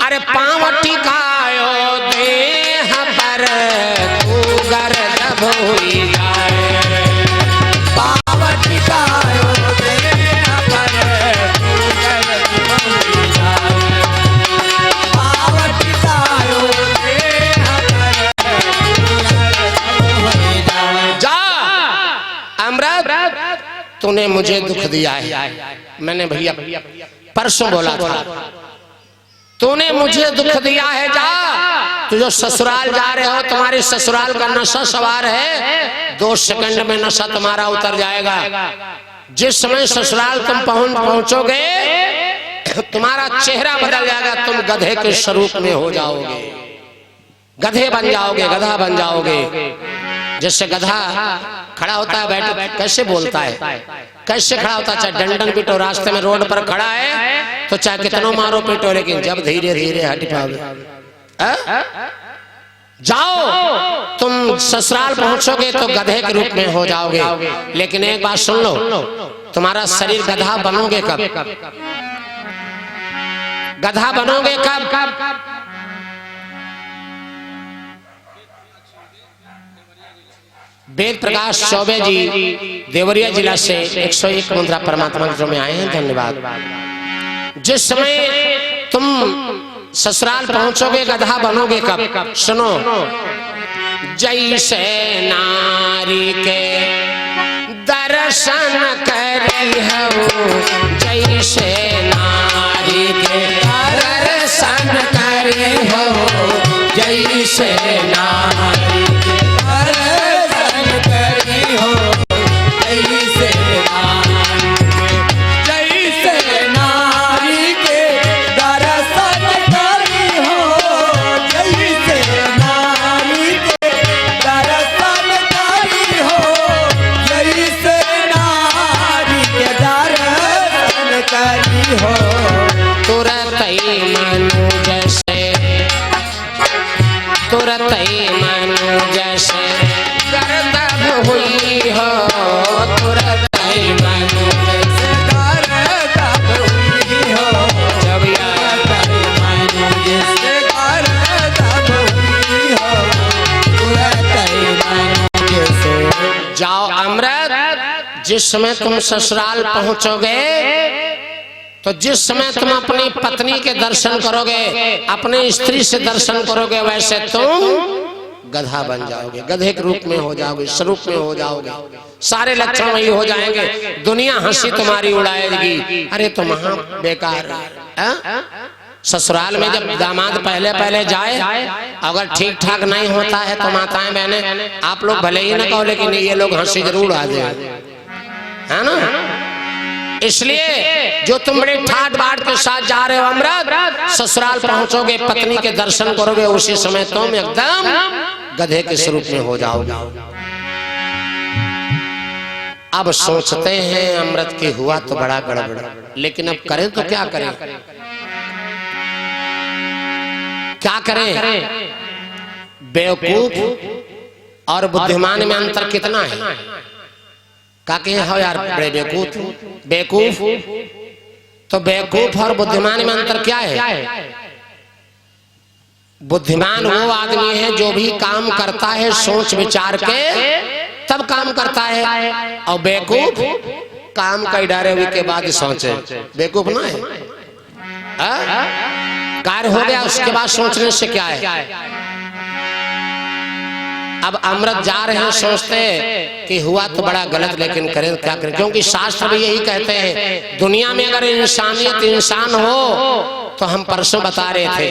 अरे पांव टिकायो देह पर, तू गर्द भूली जाए। पांव टिकायो देह पर, तू गर्द भूली जाए। पांव टिकायो देह पर, तू गर्द भूली जाए। जा अमृत, तूने मुझे दुख दिया है। मैंने भैया परसों बोला था, तूने मुझे दुख दिया है। जा, तू जो ससुराल जा रहे हो, तुम्हारे ससुराल का नशा सवार है, 2 सेकंड में नशा तुम्हारा उतर जाएगा। जिस समय ससुराल तुम पहुंचोगे, तुम्हारा चेहरा बदल जाएगा, तुम गधे के स्वरूप में हो जाओगे, गधे बन जाओगे, गधा बन जाओगे। जैसे गधा खड़ा होता है, बैठ कैसे बोलता है, कैसे खड़ा होता है, चाहे डंडन पीटो, रास्ते में रोड पर खड़ा है, तो चाहे कितनो मारो पीटो, लेकिन जब धीरे धीरे हट पाओगे, जाओ तुम ससुराल पहुंचोगे तो गधे के रूप में हो जाओगे। लेकिन एक बात सुन लो, तुम्हारा शरीर गधा बनोगे कब? गधा बनोगे कब? वेद प्रकाश चौबे जी देवरिया जिला से 101 मुद्रा परमात्मा के में आए हैं, धन्यवाद। जिस समय तुम ससुराल पहुंचोगे गधा बनोगे कब? सुनो, जैसे नारी के दर्शन करी हो, जैसे नारी के दर्शन करी हो, जैसे नारी के दर्शन करी हो, जैसे
नारी के दर्शन करी हो, जैसे नारी के दर्शन करी हो, जैसे नारी के दर्शन करी हो।
तुरत ही मनुज से, तुरत ही मनुज से गर्दभ हुई हो, तुरत ही मनुज से
गर्दभ हुई हो,
जब याद
मनुज से गर्दभ हुई हो, तुरंत ही मनुज से।
जाओ अमृत, जिस समय तुम ससुराल पहुंचोगे तो जिस समय तुम अपनी पत्नी के दर्शन करोगे, अपने स्त्री से दर्शन करोगे, वैसे तुम गधा बन जाओगे, गधे के रूप में हो जाओगे, स्वरूप में हो जाओगे, सारे लक्षण वही हो जाएंगे। दुनिया हंसी तुम्हारी उड़ाएगी, अरे तुम वहां बेकार। ससुराल में जब दामाद पहले पहले जाए, अगर ठीक ठाक नहीं होता है तो माताएं बहनें आप लोग भले ही ना कहो, लेकिन ये लोग हंसी जरूर आ जाए, है ना। इसलिए जो तुम बड़े ठाट बाट के साथ जा रहे हो अमृत, ससुराल पहुंचोगे, पत्नी के दर्शन करोगे, उसी समय तुम एकदम गधे के स्वरूप में हो जाओगे। अब सोचते हैं अमृत की हुआ तो बड़ा गड़बड़, लेकिन अब करें तो क्या करें? क्या करें? बेवकूफ और बुद्धिमान में अंतर कितना है? काके हो यार बड़े बेवकूफ, तो बेवकूफ और बुद्धिमान में अंतर क्या है? बुद्धिमान वो आदमी है जो भी काम करता है सोच विचार के तब काम करता है, और बेवकूफ काम का डरे हुए के बाद सोचे। बेवकूफ ना है, कार्य हो गया उसके बाद सोचने से क्या है। अब अमृत जा रहे हैं, सोचते कि हुआ तो बड़ा गलत, लेकिन करें क्या करें? क्योंकि शास्त्र भी यही कहते हैं, दुनिया में अगर इंसानियत इंसान हो तो हम परसों बता रहे थे,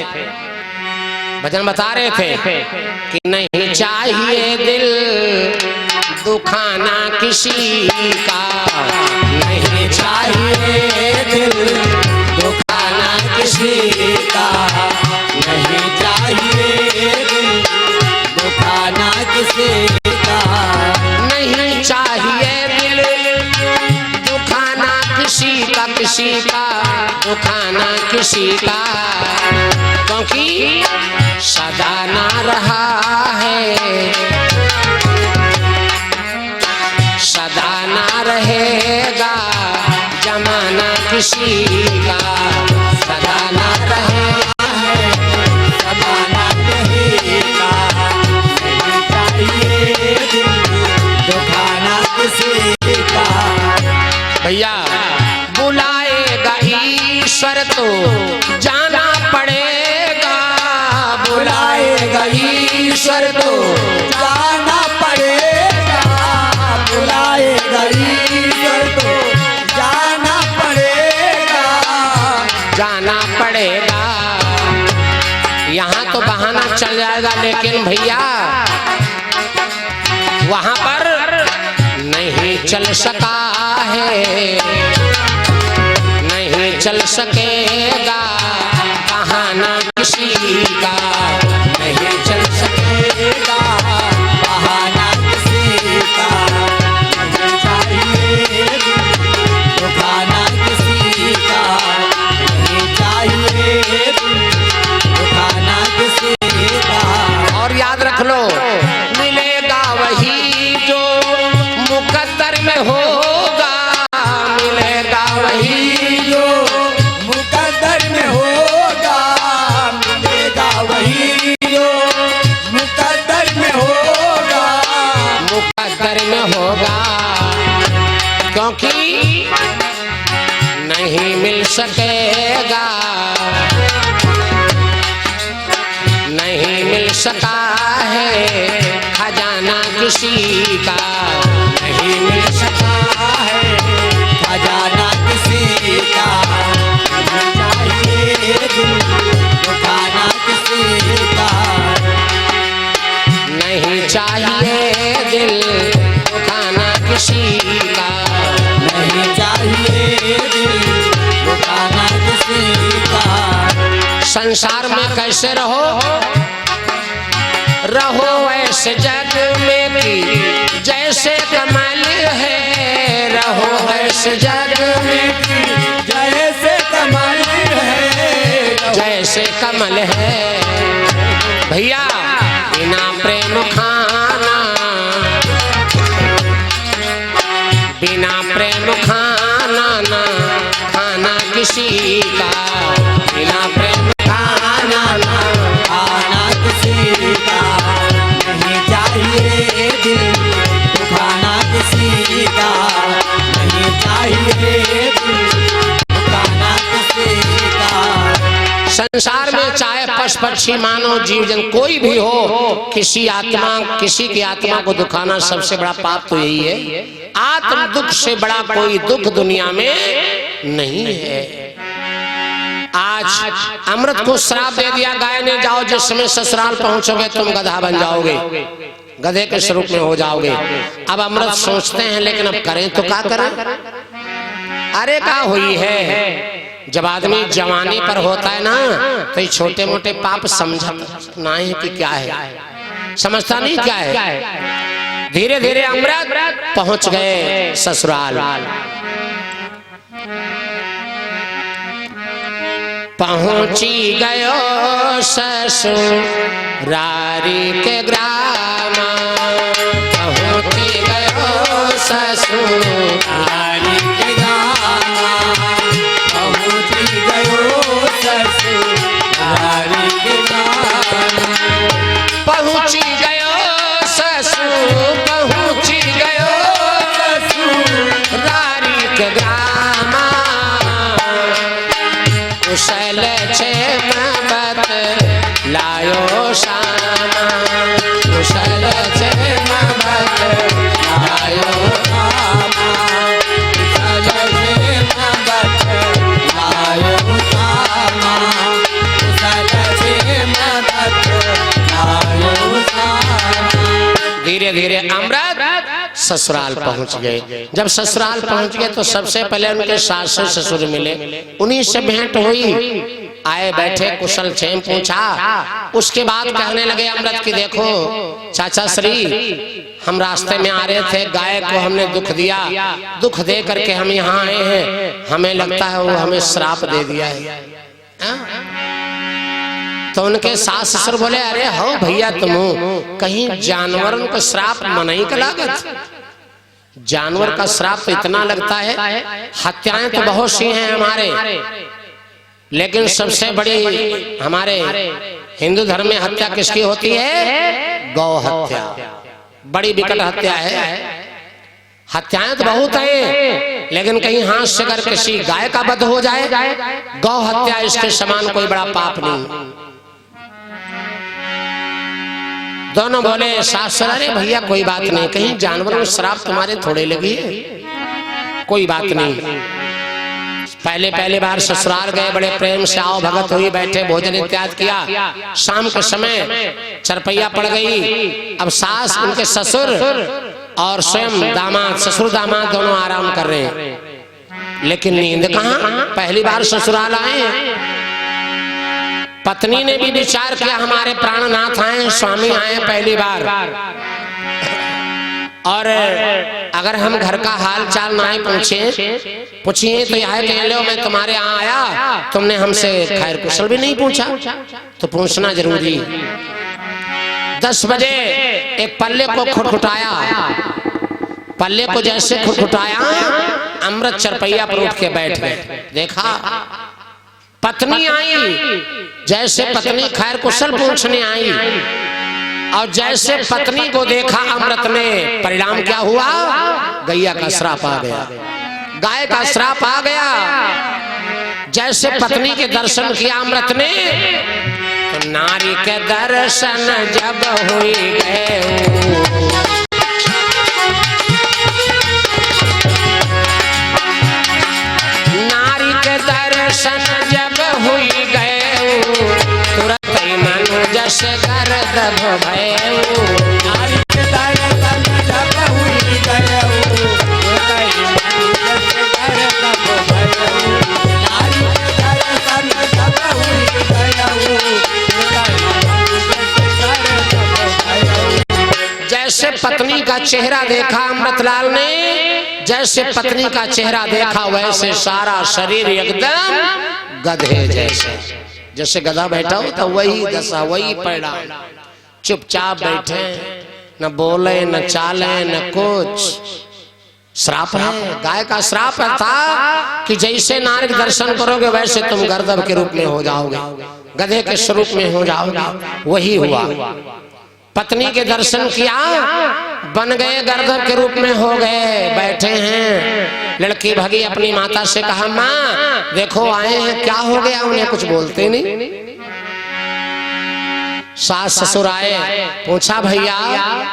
भजन बता रहे थे कि नहीं चाहिए दिल दुखाना किसी का, नहीं चाहिए दिल दुखाना किसी का, नहीं चाहिए दिल दुखाना किसी का, नहीं चाहिए दिल दुखाना किसी का, किसी का दुखाना किसी का, क्योंकि सदा ना रहा है, सदा ना रहेगा जमाना किसी का, सदा ना रहेगा है, सदा ना रहेगा,
नहीं चाहिए दिल दुखाना किसी का।
भैया बुलाएगा ईश्वर तो जाना पड़ेगा, बुलाएगा ईश्वर तो
जाना पड़ेगा, बुलाएगा ईश्वर तो जाना पड़ेगा,
जाना पड़ेगा। यहाँ तो बहाना चल जाएगा, लेकिन भैया वहां पर नहीं चल सका है, नहीं चल सकेगा बहाना किसी का, नहीं चल सकेगा
बहाना किसी का, नहीं चाहिए दुखाना किसी का, नहीं
रख लो, मिलेगा वही जो मुकद्दर में होगा, मिलेगा वही
जो मुकद्दर में होगा, मिलेगा वही जो मुकद्दर में होगा,
मुकद्दर में होगा, क्योंकि नहीं मिल सकेगा, नहीं मिल सका है खजाना किसी का,
नहीं मिल सका है खजाना किसी का, चाहिए दिल दुखाना किसी का,
नहीं चाहिए दिल दुखाना किसी का,
नहीं चाहिए दिल दुखाना किसी का।
संसार में कैसे रहो, रहो ऐसे जग में कि जैसे कमल है, रहो ऐसे जग में कि
जैसे कमल है,
जैसे कमल है। भैया बिना प्रेम खाना, बिना प्रेम खाना ना खाना किसी का, बिना प्रेम खाना ना
खाना किसी का, नहीं चाहिए दिल दुखाना किसी का, नहीं चाहिए दिल दुखाना किसी का।
संसार में चाहे पशु पक्षी मानव जीव जन कोई भी हो, किसी आत्मा किसी की आत्मा को दुखाना सबसे बड़ा पाप तो यही है। आत्म दुख से बड़ा कोई दुख दुनिया में नहीं है। आज अमृत को श्राप दे दिया गाय ने, जाओ जिस समय ससुराल पहुंचोगे तुम गधा बन जाओगे, गधे के स्वरूप में हो जाओगे। अब अमृत सोचते हैं लेकिन अब करें तो क्या करें। अरे क्या हुई है, जब आदमी जवानी पर होता है ना तो ये छोटे मोटे पाप समझता नहीं कि क्या है, समझता नहीं क्या है। धीरे धीरे अमृत पहुंच गए ससुराल, पहुंची गयो ससुरारी के ग्राम, पहुंची गयो ससुरारी के ग्राम,
पहुंची गयो ससुरारी के ग्राम,
पहुंची गयो ससुर, पहुंची गयो ससुरारी के ग्राम, कुशल क्षेम बत लायो श्यामा, कुशल क्षेम बत लायो
श्यामा, कुशल क्षेम बत लायो श्यामा, कुशल क्षेम बत लायो श्यामा।
धीरे धीरे अमृत ससुराल पहुंच गए। जब ससुराल पहुंच गए तो सबसे पहले उनके सास ससुर मिले, उन्हीं से भेंट हुई, आए बैठे कुशल क्षेम पूछा। उसके बाद कहने लगे अमृत की देखो चाचा श्री, हम रास्ते में आ रहे थे, गाय को हमने दुख दिया, दुख दे करके हम यहाँ आए हैं, हमें लगता है वो हमें श्राप दे दिया है। तो उनके सास ससुर बोले अरे हो भैया तुम कहीं जानवरों को श्राप मनाई का लागत, जानवर का श्राप तो इतना लगता है, हत्याएं तो बहुत सी हैं हमारे, लेकिन सबसे बड़ी हमारे हिंदू धर्म में हत्या किसकी होती है, गौ हत्या, बड़ी विकट हत्या है। हत्याएं तो बहुत है, लेकिन कहीं हाथ से अगर किसी गाय का वध हो जाए, गौ हत्या इसके समान कोई बड़ा पाप नहीं। दोनों बोले सास अरे भैया कोई बात नहीं, कहीं जानवरों में श्राप तुम्हारे थोड़े लगी है, कोई बात नहीं। पहले पहले बार ससुराल गए, बड़े प्रेम से आओ भगत हुई, बैठे भोजन इत्यादि किया। शाम के समय चरपैया पड़ गई। अब सास उनके ससुर और स्वयं दामाद, ससुर दामाद दोनों आराम कर रहे हैं, लेकिन नींद कहाँ, पहली बार ससुराल आए। पत्नी ने भी विचार किया हमारे प्राणनाथ आए, स्वामी आए पहली बार, और अगर हम घर का हाल चाल ना पूछिए तो यह कह लो मैं तुम्हारे यहाँ आया, तुमने हमसे खैर कुशल भी नहीं पूछा, तो पूछना जरूरी। 10 बजे एक पल्ले को खुटखुटाया, पल्ले को जैसे खुटखुटाया अमृत चरपैया पर उठ के बैठ गए। देखा पत्नी आई, जैसे पत्नी खैर कुशल पूछने आई और जैसे पत्नी को देखा अमृत ने, परिणाम क्या हुआ? गैया का श्राप आ गया, गाय का श्राप आ गया। जैसे पत्नी के दर्शन किया अमृत ने, तो नारी के दर्शन जब हुई गए, नारी के दर्शन जब हुई गए, तुरंत ही मनुज से गर्दभ भये।
नारी के दर्शन जब हुई गए, तुरंत ही मनुज से गर्दभ भये। नारी के दर्शन जब हुई गए, तुरंत ही मनुज से गर्दभ भये।
जैसे पत्नी का चेहरा देखा अमृतलाल ने, जैसे पत्नी का चेहरा देखा वैसे सारा शरीर एकदम गधे जैसे गधा बैठा हो तो वही दशा, वही पैड़ा, चुपचाप बैठे, न बोले न चाले न कुछ। श्राप है, गाय का श्राप था कि जैसे नारी के दर्शन करोगे वैसे तुम गर्दभ के रूप में हो जाओगे, गधे के स्वरूप में हो जाओगे। वही हुआ, पत्नी के दर्शन किया, बन गए गर्दभ के रूप में हो गए, बैठे हैं। लड़की भगी अपनी माता से कहा, माँ देखो आए हैं, क्या हो गया? उन्हें कुछ बोलते नहीं। सास ससुर आए, पूछा भैया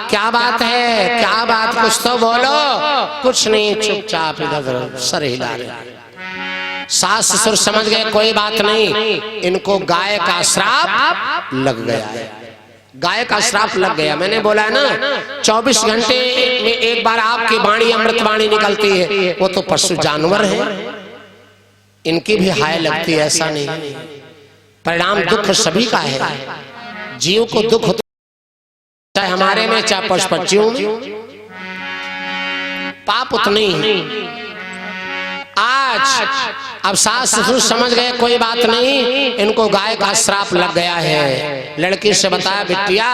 क्या बात है, क्या बात, कुछ तो बोलो। कुछ नहीं, चुपचाप इधर सर हिला रहे। सास ससुर समझ गए कोई बात नहीं, इनको गाय का श्राप लग गया है, गाय का श्राप लग गया। मैंने बोला ना 24 घंटे में एक बार आपकी वाणी अमृत वाणी निकलती है, वो तो पशु जानवर है, इनकी भी हाय लगती है, ऐसा नहीं। परिणाम दुख सभी का है, जीव को दुख होता है, चाहे हमारे में चाहे पशु पक्षियों में, पाप उतनी ही। आज अब सास ससुर समझ गए कोई बात नहीं, इनको गाय का श्राप लग गया है। लड़की से बताया, बिटिया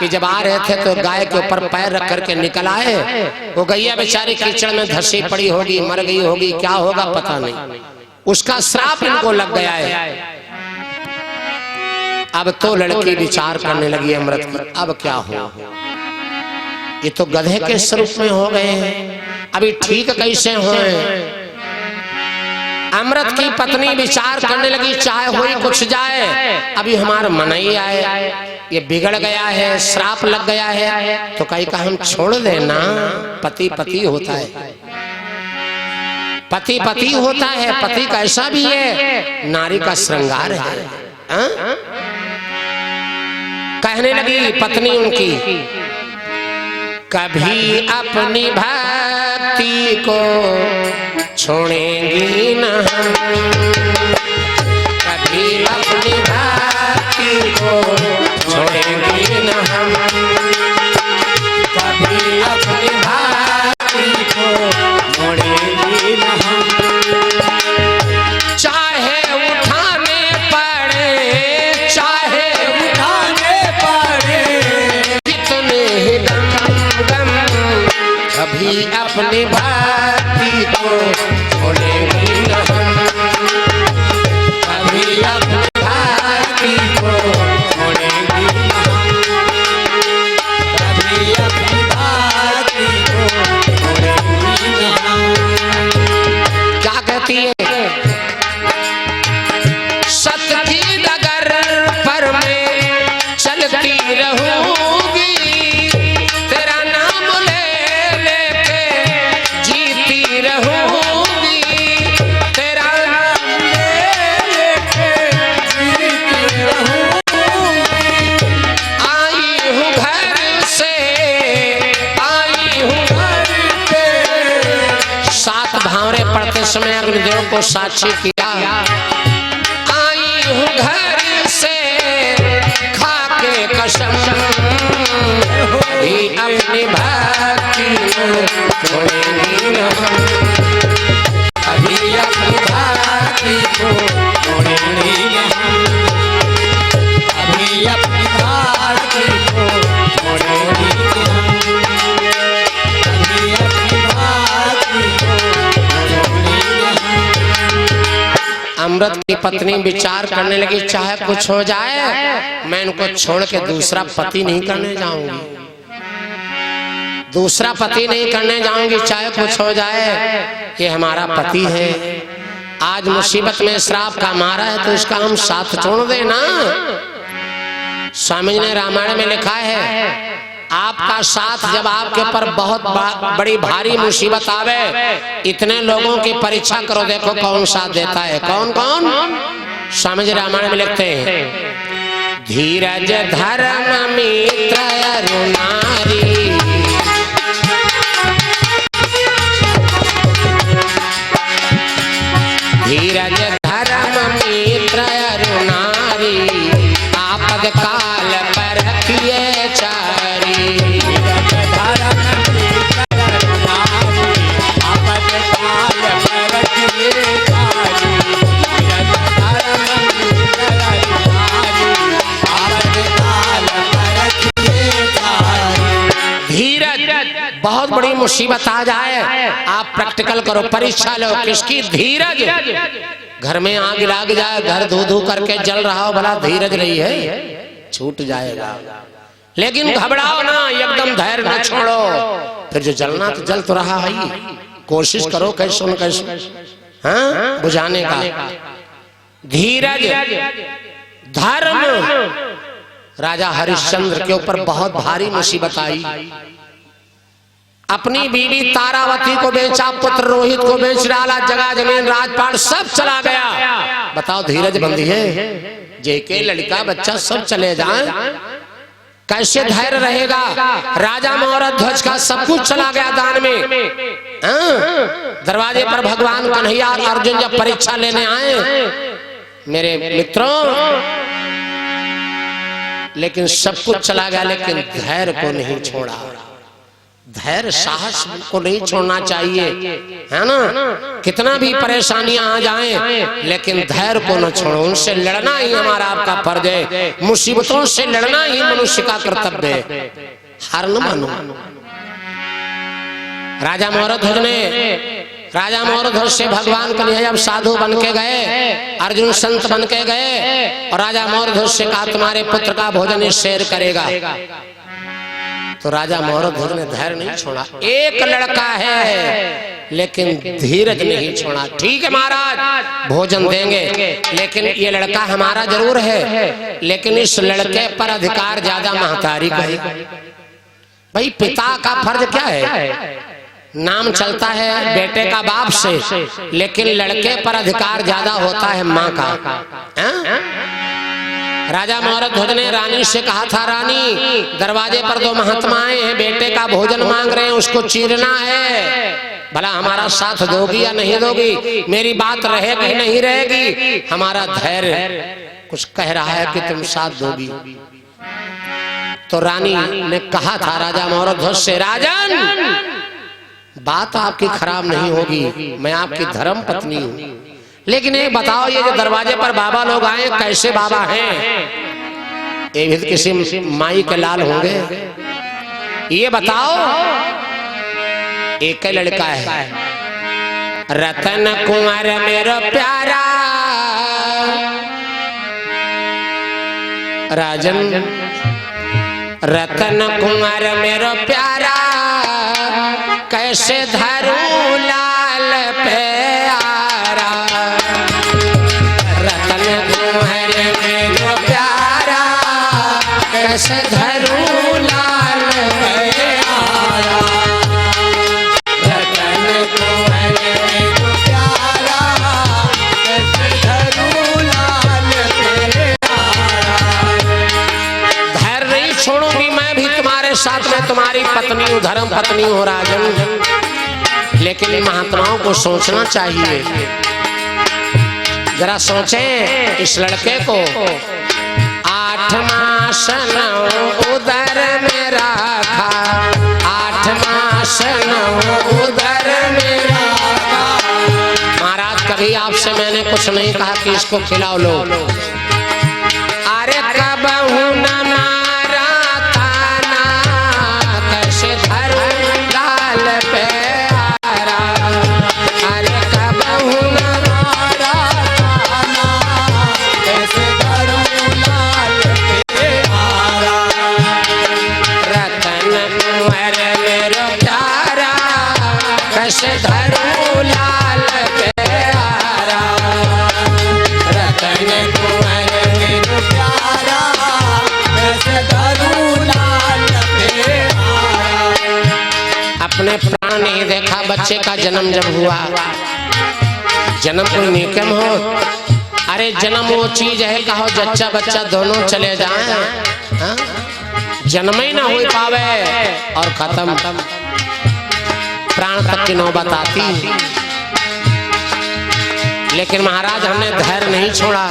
कि जब आ रहे थे तो गाय के ऊपर पैर रख करके निकल आए, वो गैया बेचारी कीचड़ में धसी पड़ी होगी, मर गई होगी, क्या होगा पता नहीं, उसका श्राप इनको लग गया है। अब तो लड़की विचार करने लगी अमृत की, अब क्या हो, ये तो गधे के स्वरूप में हो गए हैं, अभी ठीक कैसे हों? अमृत की पत्नी विचार करने लगी, चाहे हुई कुछ जाए, अभी हमारा मन ही आए, ये बिगड़ गया है, श्राप लग गया है, तो कहीं का हम छोड़ देना। पति पति होता है, पति पति होता है, पति कैसा भी है, नारी का श्रृंगार है। कहने लगी पत्नी उनकी, कभी अपनी भक्ति को छोड़ेंगी न हम, कभी अपनी भक्ति को छोड़ेंगी न हम,
कभी अपनी भक्ति को छोड़ेंगी न हम।
चाहे उठाने पड़े, चाहे
उठाने पड़े,
कितने ही दम, कभी अपनी भक्ति को छोड़ेंगी न हम, कभी अपनी भक्ति को छोड़ेंगी न हम,
कभी अपनी भक्ति को छोड़ेंगी न हम।
क्या कहती है? सत की डगर पर मैं चलती रहूंगी, तेरा नाम ले लेके जीती रहूंगी, तेरा नाम ले लेके
जीती रहूंगी।
आई हूँ घर से, आई हूँ घर से। 7 भावरे पढ़ते समय अग्निदेव को साक्षी किया, आई हूँ घर से खा के कसम, भी अपनी भक्ति को छोड़ेंगी न हम,
कभी अपनी भक्ति को छोड़ेंगी न हम, कभी अपनी भक्ति को
अमृत की पत्नी विचार करने लगी, चाहे कुछ हो जाए मैं इनको छोड़ के दूसरा पति नहीं करने जाऊंगी, दूसरा पति नहीं करने जाऊंगी, चाहे कुछ हो जाए, ये हमारा पति है। आज मुसीबत में श्राप का मारा है तो इसका हम साथ छोड़ देना। स्वामी जी ने रामायण में लिखा है, आपका साथ जब आपके ऊपर बहुत बड़ी भारी मुसीबत आवे, इतने लोगों की परीक्षा करो, देखो कौन साथ देता है, कौन कौन। स्वामी जी रामायण में लिखते हैं, धीरज धर्म मित्र अरु नारी, धीरज धर्म मित्र अरु नारी, आपद काल पर किए चारी। धीरज, बहुत बड़ी मुसीबत आ जाए आप प्रैक्टिकल करो, परीक्षा लो, किसकी? धीरज। घर में आग लग जाए, घर धू धू करके जल रहा हो, भला धीरज रही है, छूट जाएगा। लेकिन घबराओ ना, एकदम धैर्य न छोड़ो, फिर जो जलना तो जल तो रहा है, कोशिश करो कैसे न कैसे, हाँ, बुझाने का। धीरज धर्म। राजा हरिश्चंद्र के ऊपर बहुत भारी मुसीबत आई, अपनी बीवी तारावती को बेचा, पुत्र रोहित को बेच डाला, जगह जमीन राजपाट सब चला गया। बताओ धीरज बंदी है, जेके लड़का बच्चा सब चले जाएं, कैसे धैर्य रहेगा? राजा मोहरत ध्वज का सब कुछ चला गया दान में। दरवाजे पर भगवान कन्हैया अर्जुन जब परीक्षा लेने आए मेरे मित्रों, लेकिन सब कुछ चला गया, लेकिन धैर्य को नहीं छोड़ा। धैर्य साहस को नहीं छोड़ना चाहिए, है ना। कितना भी परेशानियां आ जाएं, लेकिन धैर्य को न छोड़ो, उनसे लड़ना ही हमारा आपका फर्ज है, मुसीबतों से लड़ना ही मनुष्य का कर्तव्य है, हार न मानो। राजा मोहरध्वज ने, राजा मोहरध्वज से भगवान कन्हैया जब साधु बन के गए, अर्जुन संत बन के गए, और राजा मोहरध्वज से कहा तुम्हारे पुत्र का भोजन इस शेर करेगा, तो राजा मोहरध्वज ने धैर्य नहीं छोड़ा। एक लड़का है लेकिन धीरज नहीं छोड़ा। ठीक है महाराज, भोजन देंगे, लेकिन ये लड़का हमारा जरूर है, लेकिन इस लड़के पर अधिकार ज्यादा महतारी का है। भाई पिता का फर्ज क्या है? नाम चलता है बेटे का बाप से, लेकिन लड़के पर अधिकार ज्यादा होता है माँ का। राजा मोहरध्वज ने रानी से कहा था, रानी दरवाजे पर दो महात्माएं हैं, बेटे का भोजन मांग रहे हैं, उसको चीरना है, भला हमारा साथ दोगी या नहीं दोगी? मेरी बात रहेगी नहीं रहेगी? हमारा धैर्य कुछ कह रहा है कि तुम साथ दोगी। तो रानी ने कहा था राजा मोहरध्वज से, राजन बात आपकी खराब नहीं होगी, मैं आपकी धर्म पत्नी हूँ, लेकिन ये बताओ ये जो दरवाजे पर बाबा लोग आए कैसे बाबा हैं? ये भी किसी माई के लाल होंगे? ये बताओ। एक लड़का है, रतन कुंवर मेरा प्यारा, राजन रतन कुंवर मेरा प्यारा, कैसे धरूं लाल प्यारा, रतन कुंवर मेरा प्यारा, कैसे धरूं लाल प्यारा, रतन कुंवर मेरा प्यारा, कैसे धरूं लाल प्यारा। धैर्य नहीं छोड़ूंगी, मैं भी तुम्हारे साथ में तुम्हारी पत्नी हूँ, धर्म पत्नी हूँ राजन, लेकिन महात्माओं को सोचना चाहिए। जरा सोचें इस लड़के को, 8 मास उदर में रखा, 8 मास उदर में रखा। महाराज कभी आपसे मैंने कुछ नहीं कहा कि इसको खिलाओ लो, अरे कब हूं न मारा ताना, कैसे धरूं लाल प्यारा, अरे कब हूं न मारा ताना, अपने प्राण नहीं देखा। बच्चे का जन्म जब हुआ, जन्म कोई निकम हो, अरे जन्म वो चीज है कहो जच्चा बच्चा दोनों चले जाएं, हाँ? जन्म ही ना हो पावे और खत्म, प्राण तक की नौबत आती। लेकिन महाराज हमने धैर्य नहीं छोड़ा,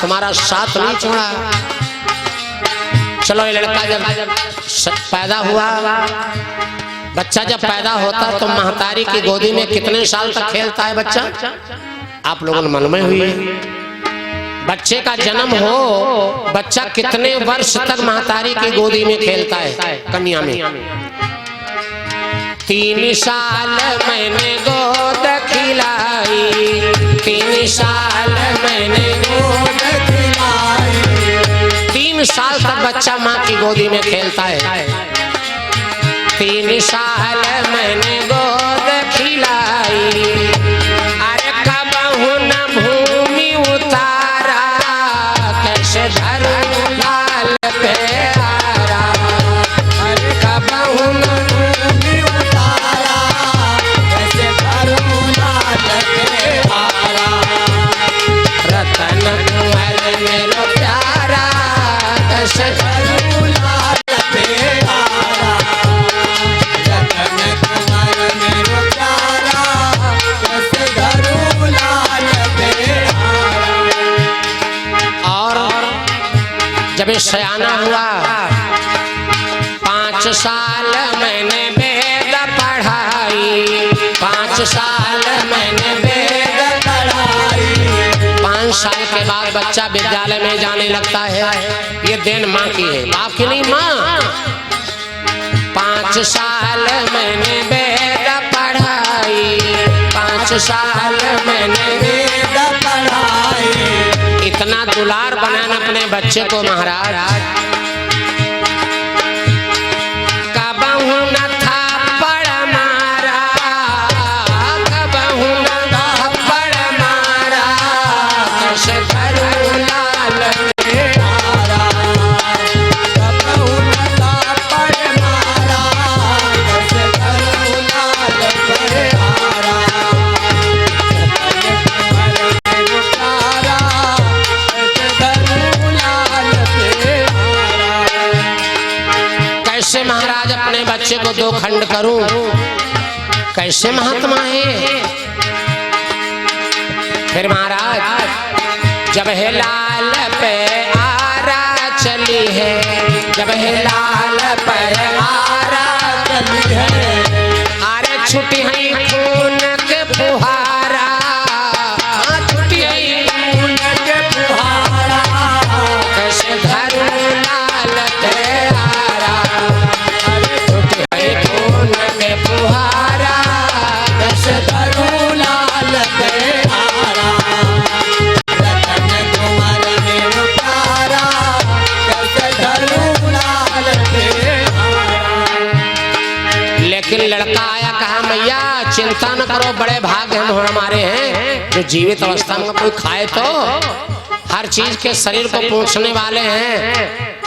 तुम्हारा साथ नहीं छोड़ा। चलो ये लड़का जब पैदा हुआ, बच्चा जब पैदा होता तो महतारी की गोदी में कितने साल तक खेलता है बच्चा? आप लोगों ने मन में हुई, बच्चे का जन्म हो, बच्चा कितने वर्ष तक महतारी की गोदी में खेलता है? कन्या में 3 साल मैंने गोद खिलाई, 3 साल मैंने गोद खिलाई। 3 साल तक बच्चा माँ की गोदी में खेलता है। 3 साल मैंने गोद खिलाई, अरे कबहू न भूमि उतारा, कैसे धरूं लाल प्यारा। अरे कबहू न भूमि उतारा, कैसे धरूं लाल प्यारा। रतन कुंवर मेरो प्यारा, कैसे धरूं लाल प्यारा। जब सयाना हुआ 5 साल मैंने वेद पढ़ाई, 5 साल मैंने वेद पढ़ाई। 5 साल के बाद बच्चा विद्यालय में जाने लगता है। ये देन माँ की है, बाप की नहीं, माँ। 5 साल मैंने वेद पढ़ाई, 5 साल मैंने वेद पढ़ाई। इतना दुलार बनाना अपने बच्चे को महाराज, कबहू न थप्पड़ मारा, कबहू न थप्पड़ मारा, कैसे धरूं लाल प्यारा। कबहू न थप्पड़ मारा, कैसे धरूं लाल प्यारा। कैसे महाराज अपने बच्चे को 2 खंड करूं? कैसे महात्मा है? फिर महाराज जब है लाल पे आरा चली है, जब है लाल पे आरा चली है, अरे छुट्टी है खून के फुहारा, छुट्टी है खून के फुहारा। कैसे धरूं लाल प्यारा, फुहारा, कैसे धरूं लाल प्यारा। रतन कुंवर मेरो प्यारा, कैसे धरूं लाल प्यारा। लेकिन लड़का आया, कहा मैया चिंता न करो, बड़े भाग्य हम हमारे हैं जो जीवित अवस्था में कोई खाए तो हर चीज के शरीर को पूछने वाले हैं।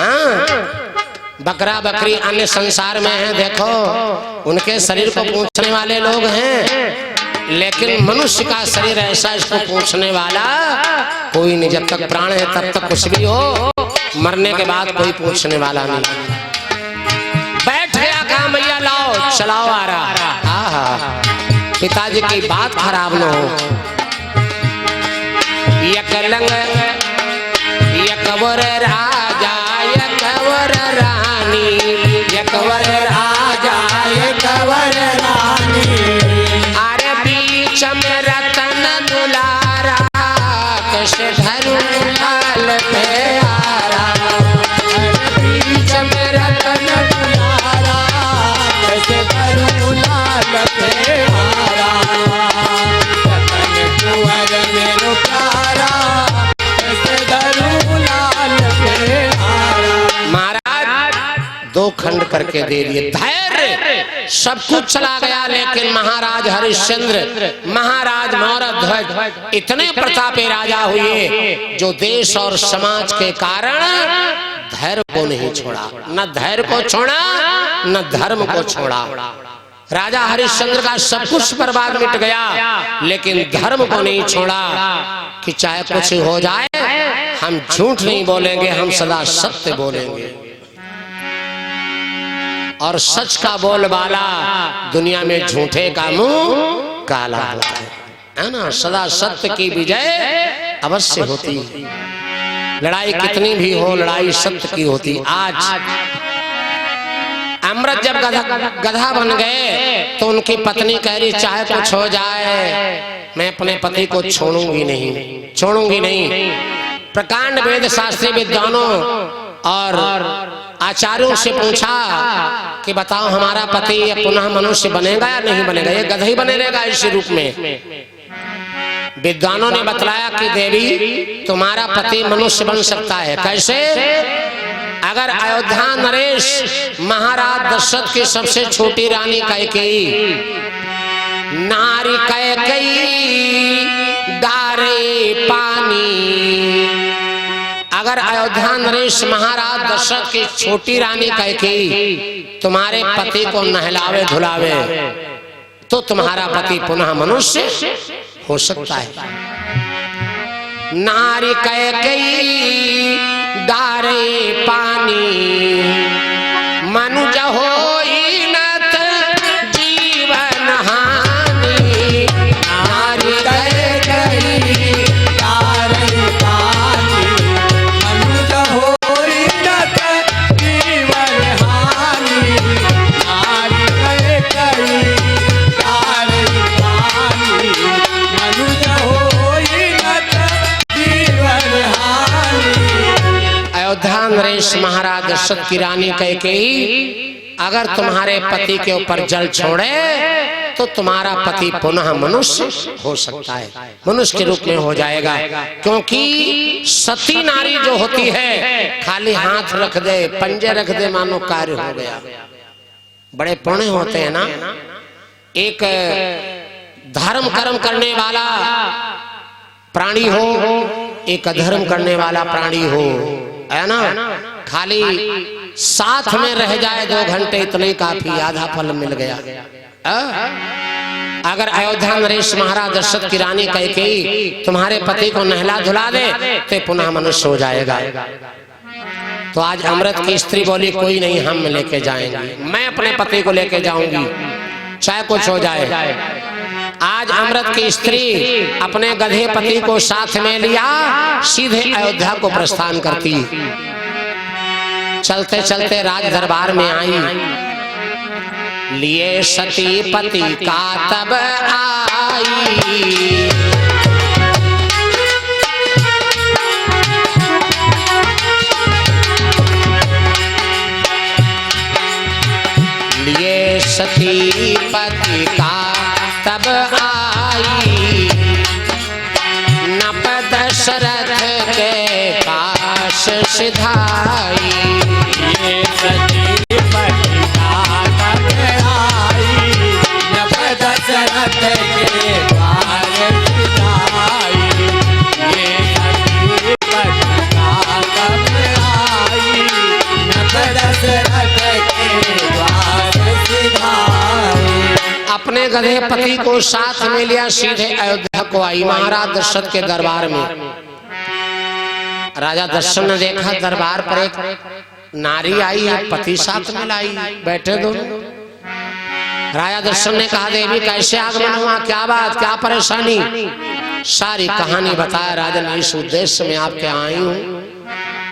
हाँ, बकरा बकरी अन्य संसार में है, देखो उनके शरीर को पूछने वाले लोग हैं, लेकिन मनुष्य का शरीर ऐसा, इसको पूछने वाला कोई नहीं। जब तक प्राण है तब तक कुछ भी हो, मरने के बाद कोई पूछने वाला नहीं। बैठ गया, कहा मैया लाओ चलाओ आ रहा। हाँ, पिताजी की बात खराब न हो। यकलंग यकवर राजा यकवर रानी, यकवर राजा यकवर रानी, अरे बीच में रतन दुलारा, कैसे धरूं लाल प्यारा। बीच में रतन दुलारा, कैसे धरूं लाल प्यारा। रतन कुंवर मेरो प्यारा, कैसे धरूं लाल प्यारा। महाराज 2 खंड करके दे दिए। धैर्य सब कुछ चला गया, लेकिन महाराज हरिश्चंद्र, महाराज मौर्यध्वज इतने प्रतापी राजा हुए जो देश और समाज के कारण धैर्य को नहीं छोड़ा, न धैर्य को छोड़ा न धर्म को छोड़ा। राजा हरिश्चंद्र का सब कुछ बर्बाद मिट गया, लेकिन धर्म को नहीं छोड़ा कि चाहे कुछ हो जाए हम झूठ नहीं बोलेंगे, हम सदा सत्य बोलेंगे। और सच का बोलबाला दुनिया में झूठे का मुंह काला होता है ना। सदा सत्य की विजय अवश्य होती है। लड़ाई कितनी भी हो, लड़ाई सत्य की होती। आज अमृत जब गधा बन गए तो उनकी पत्नी कह रही चाहे कुछ हो जाए मैं अपने पति को छोड़ूंगी नहीं, छोड़ूंगी नहीं। प्रकांड वेद शास्त्री विद्वानों और आचार्यों से पूछा कि बताओ हमारा पति पुनः मनुष्य बनेगा या नहीं बनेगा, ये गधा ही बने रहेगा इसी रूप में। विद्वानों ने बतलाया कि देवी तुम्हारा पति मनुष्य बन सकता है। कैसे? अगर अयोध्या नरेश महाराज दशरथ की सबसे छोटी रानी कैकेयी, नारी कैकेयी डारे पानी, अगर अयोध्या नरेश महाराज दशरथ की छोटी रानी कैकेयी तुम्हारे पति को नहलावे धुलावे तो तुम्हारा पति पुनः मनुष्य हो सकता है। नारी कैकेयी डारे पानी, मनुज होई नत जीवन हानि। नारी कैकेयी
डारे पानी, मनुज होई नत जीवन हानि। नारी कैकेयी डारे पानी, मनुज होई नत जीवन हानि।
अयोध्या नरेश महाराज दशरथ की रानी कैकेयी अगर तुम्हारे पति के ऊपर जल छोड़े तो तुम्हारा पति पुनः मनुष्य हो सकता है, मनुष्य के रूप में हो जाएगा। क्योंकि सती नारी जो होती है खाली हाथ रख दे, पंजे रख दे, मानो कार्य हो गया। बड़े पुण्य होते हैं ना। एक धर्म कर्म करने वाला प्राणी हो, एक अधर्म करने वाला प्राणी हो, है ना। खाली साथ में रह जाए 2 घंटे इतने काफी, आधा फल मिल गया। अगर अयोध्या नरेश महाराज दशरथ की रानी कैकेयी तुम्हारे पति को नहला धुला दे तो पुनः मनुष्य हो जाएगा। तो आज अमृत की स्त्री बोली कोई नहीं, हम लेके जाएंगे, मैं अपने पति को लेके जाऊंगी चाहे कुछ हो जाए। आज अमृत की स्त्री अपने गधे पति को साथ में लिया सीधे अयोध्या को प्रस्थान करती। चलते चलते राज दरबार में आई, लिए सती पति का तब आई। लिए सती पति का तब आई, नप दशरथ के पास सिधाई।
ये सती पति का तब आई, नप दशरथ के पास सिधाई। ये सती पति का तब आई, नप दशरथ के पास सिधाई।
अपने गधे पति को साथ में लिया सीधे अयोध्या को आई महाराज दशरथ के दरबार में। राजा दशरथ ने देखा दरबार पर एक नारी आई है, पति साथ में लाई, बैठे दोनों। राजा दशरथ ने कहा देवी कैसे आगमन हुआ, क्या बात, क्या परेशानी? सारी कहानी बताया। राजन इस उद्देश्य में आपके आई हूँ,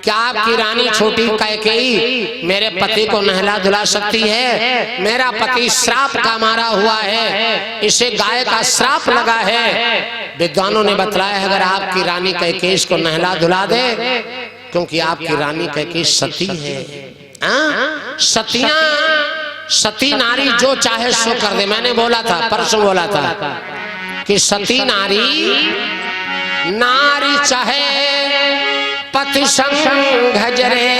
क्या आपकी रानी छोटी कैकेयी मेरे पति को नहला धुला सकती है? मेरा पति श्राप का मारा हुआ है, इसे गाय का श्राप लगा है। विद्वानों ने बतलाया अगर आपकी रानी कैकेयी इसको नहला धुला दे, क्योंकि आपकी रानी कैकेयी सती है। सती नारी जो चाहे सो कर दे। मैंने बोला था, परसों बोला था कि सती नारी चाहे पति संग जरे,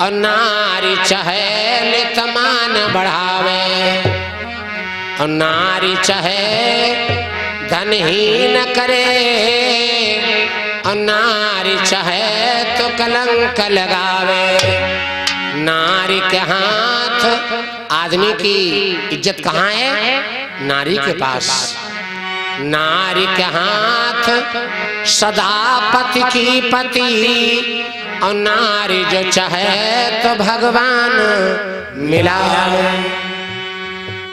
और नारी चाहे नितमान बढ़ावे, और नारी चाहे धनहीन करे, और नारी चाहे तो कलंक लगावे। नारी के हाथ हाथ, आदमी की इज्जत कहाँ है? नारी के पास। नारी के हाथ सदा पति की पति, और नारी जो चाहे तो भगवान मिला।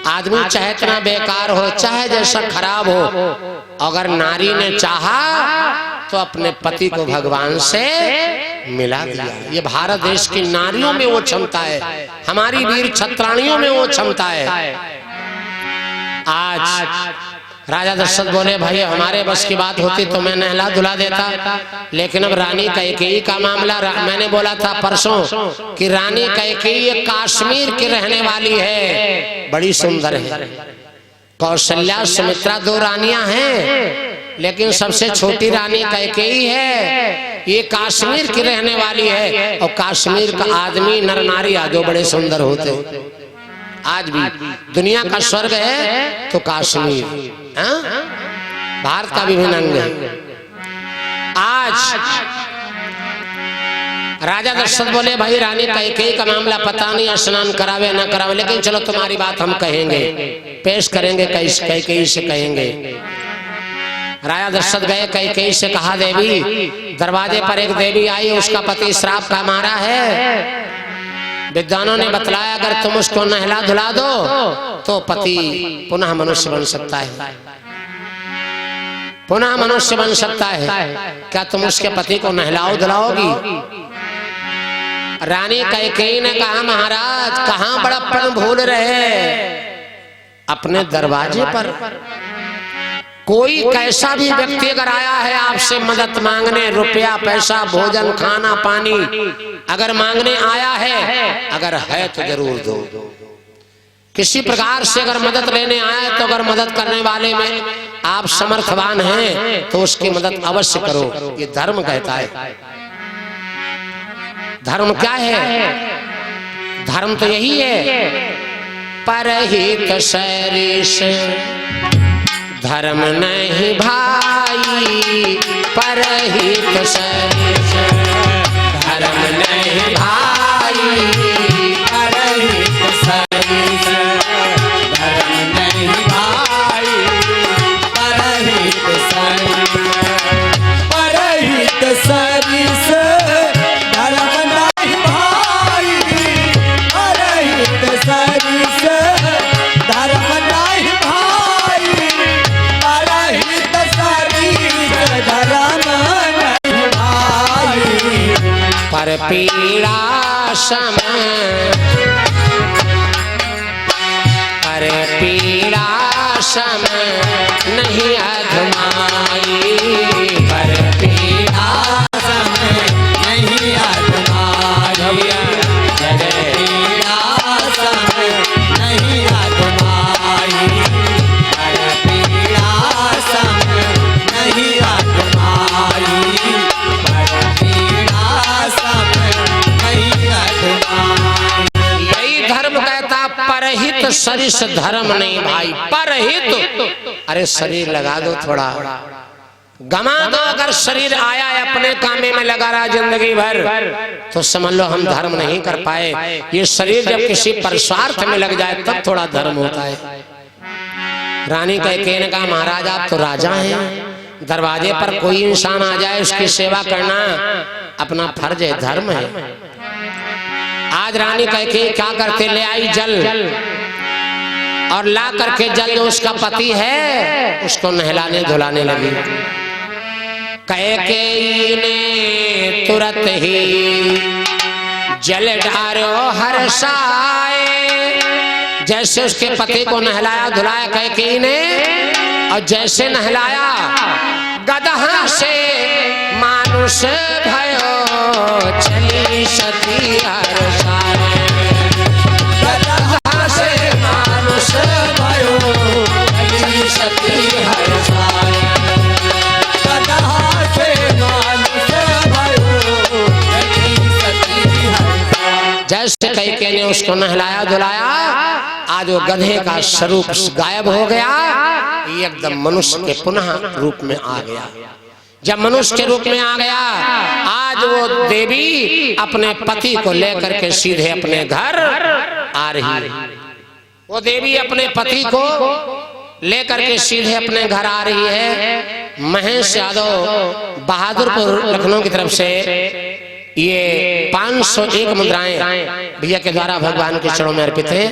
आदमी चाहे इतना बेकार हो, चाहे जैसा खराब हो, अगर नारी ने चाहा तो अपने पति को भगवान से मिला दिया। ये भारत देश की नारियों में वो क्षमता है, हमारी वीर छत्राणियों में वो क्षमता है। आज राजा दशरथ बोले, भाई हमारे बस की बात होती तो मैं नहला धुला देता, लेकिन अब रानी कैकेयी का मामला। मैंने बोला था परसों कि रानी कैकेयी कश्मीर की रहने वाली है, बड़ी सुंदर है। कौशल्या सुमित्रा दो रानियां हैं, लेकिन सबसे छोटी रानी कैकेयी है। ये कश्मीर की रहने वाली है, और कश्मीर का आदमी नर नारी आदो बड़े सुंदर होते। आज भी दुनिया का स्वर्ग है तो कश्मीर, भारत का विभिन्न अंग है। आज राजा दशरथ बोले, भाई रानी कैकेयी का मामला पता नहीं, स्नान करावे न करावे, लेकिन चलो तुम्हारी बात हम कहेंगे, पेश करेंगे, कैकेयी से कहेंगे। राजा दशरथ गए, कैकेयी से कहा, देवी दरवाजे पर एक देवी आई, उसका पति श्राप का मारा है। विद्वानों ने बतलाया अगर तुम उसको नहला धुला दो तो पति पुनः मनुष्य बन सकता है, पुनः मनुष्य बन सकता है। क्या तुम उसके पति को नहलाओ धुलाओगी? रानी कैकेयी ने कहा, महाराज कहाँ बड़प्पन भूल रहे, अपने दरवाजे पर कोई कैसा भी व्यक्ति अगर आया है आपसे मदद मांगने, रुपया पैसा भोजन खाना पानी अगर मांगने आया है, अगर है तो जरूर दो। किसी प्रकार से अगर मदद लेने आए तो अगर मदद करने वाले में आप समर्थवान हैं तो उसकी मदद अवश्य करो, ये धर्म कहता है। धर्म क्या है? धर्म तो यही है, परहित सरिस धर्म नहीं भाई, परहित सरिस धर्म नहीं भाई,
परहित सरिस धर्म नहीं भाई, परहित सरिस परहित सरिस धर्म नहीं भाई, परहित सरिस धर्म नहीं भाई, परहित सरिस धर्म नहीं भाई।
पर पीड़ा सम, पर पीड़ा सम नहीं अधमाई, पर पीड़ा
सम नहीं अधमाई, पीड़ा सम नहीं अधमाई, पीड़ा सम नहीं अधमाई, पीड़ा सम नहीं अधमाई।
यही धर्म कहता, परहित सरिस धर्म नहीं भाई। परहित, अरे शरीर लगा दो थोड़ा, गमा दो। अगर शरीर आया है अपने कामे में लगा रहा जिंदगी भर तो समझ लो हम धर्म नहीं कर पाए। ये शरीर जब किसी परस्वार्थ में लग जाए तब थोड़ा धर्म होता है। रानी कैकेयी ने कहा, महाराज आप तो राजा हैं, दरवाजे पर कोई इंसान आ जाए उसकी सेवा करना अपना फर्ज है, धर्म है। आज रानी कैकेयी क्या करते, ले आई जल और ला करके जल जो उसका पति है उसको नहलाने धुलाने लगी। कैकेयी ने तुरंत ही जल डारो हर्षाए, जैसे उसके पति को नहलाया धुलाया कैकेयी ने, और जैसे नहलाया गदहा से मानुष भयो चली सती हर्षाए, गदहा से मानुष भयो चली सती हर्षाए,
गदहा से मानुष भयो चली सती हर्षाए।
जैसे कैकेयी ने उसको नहलाया धुलाया, आज वो गधे का स्वरूप गायब हो गया, एकदम मनुष्य के पुनः रूप में आ गया। जब मनुष्य के रूप में आ गया, आज वो देवी अपने पति को लेकर के सीधे अपने घर आ रही। वो देवी अपने पति को लेकर के सीधे अपने घर आ रही है। महेश यादव बहादुरपुर लखनऊ की तरफ से ये 501 मुद्राएं भैया के द्वारा भगवान के चरणों में अर्पित है।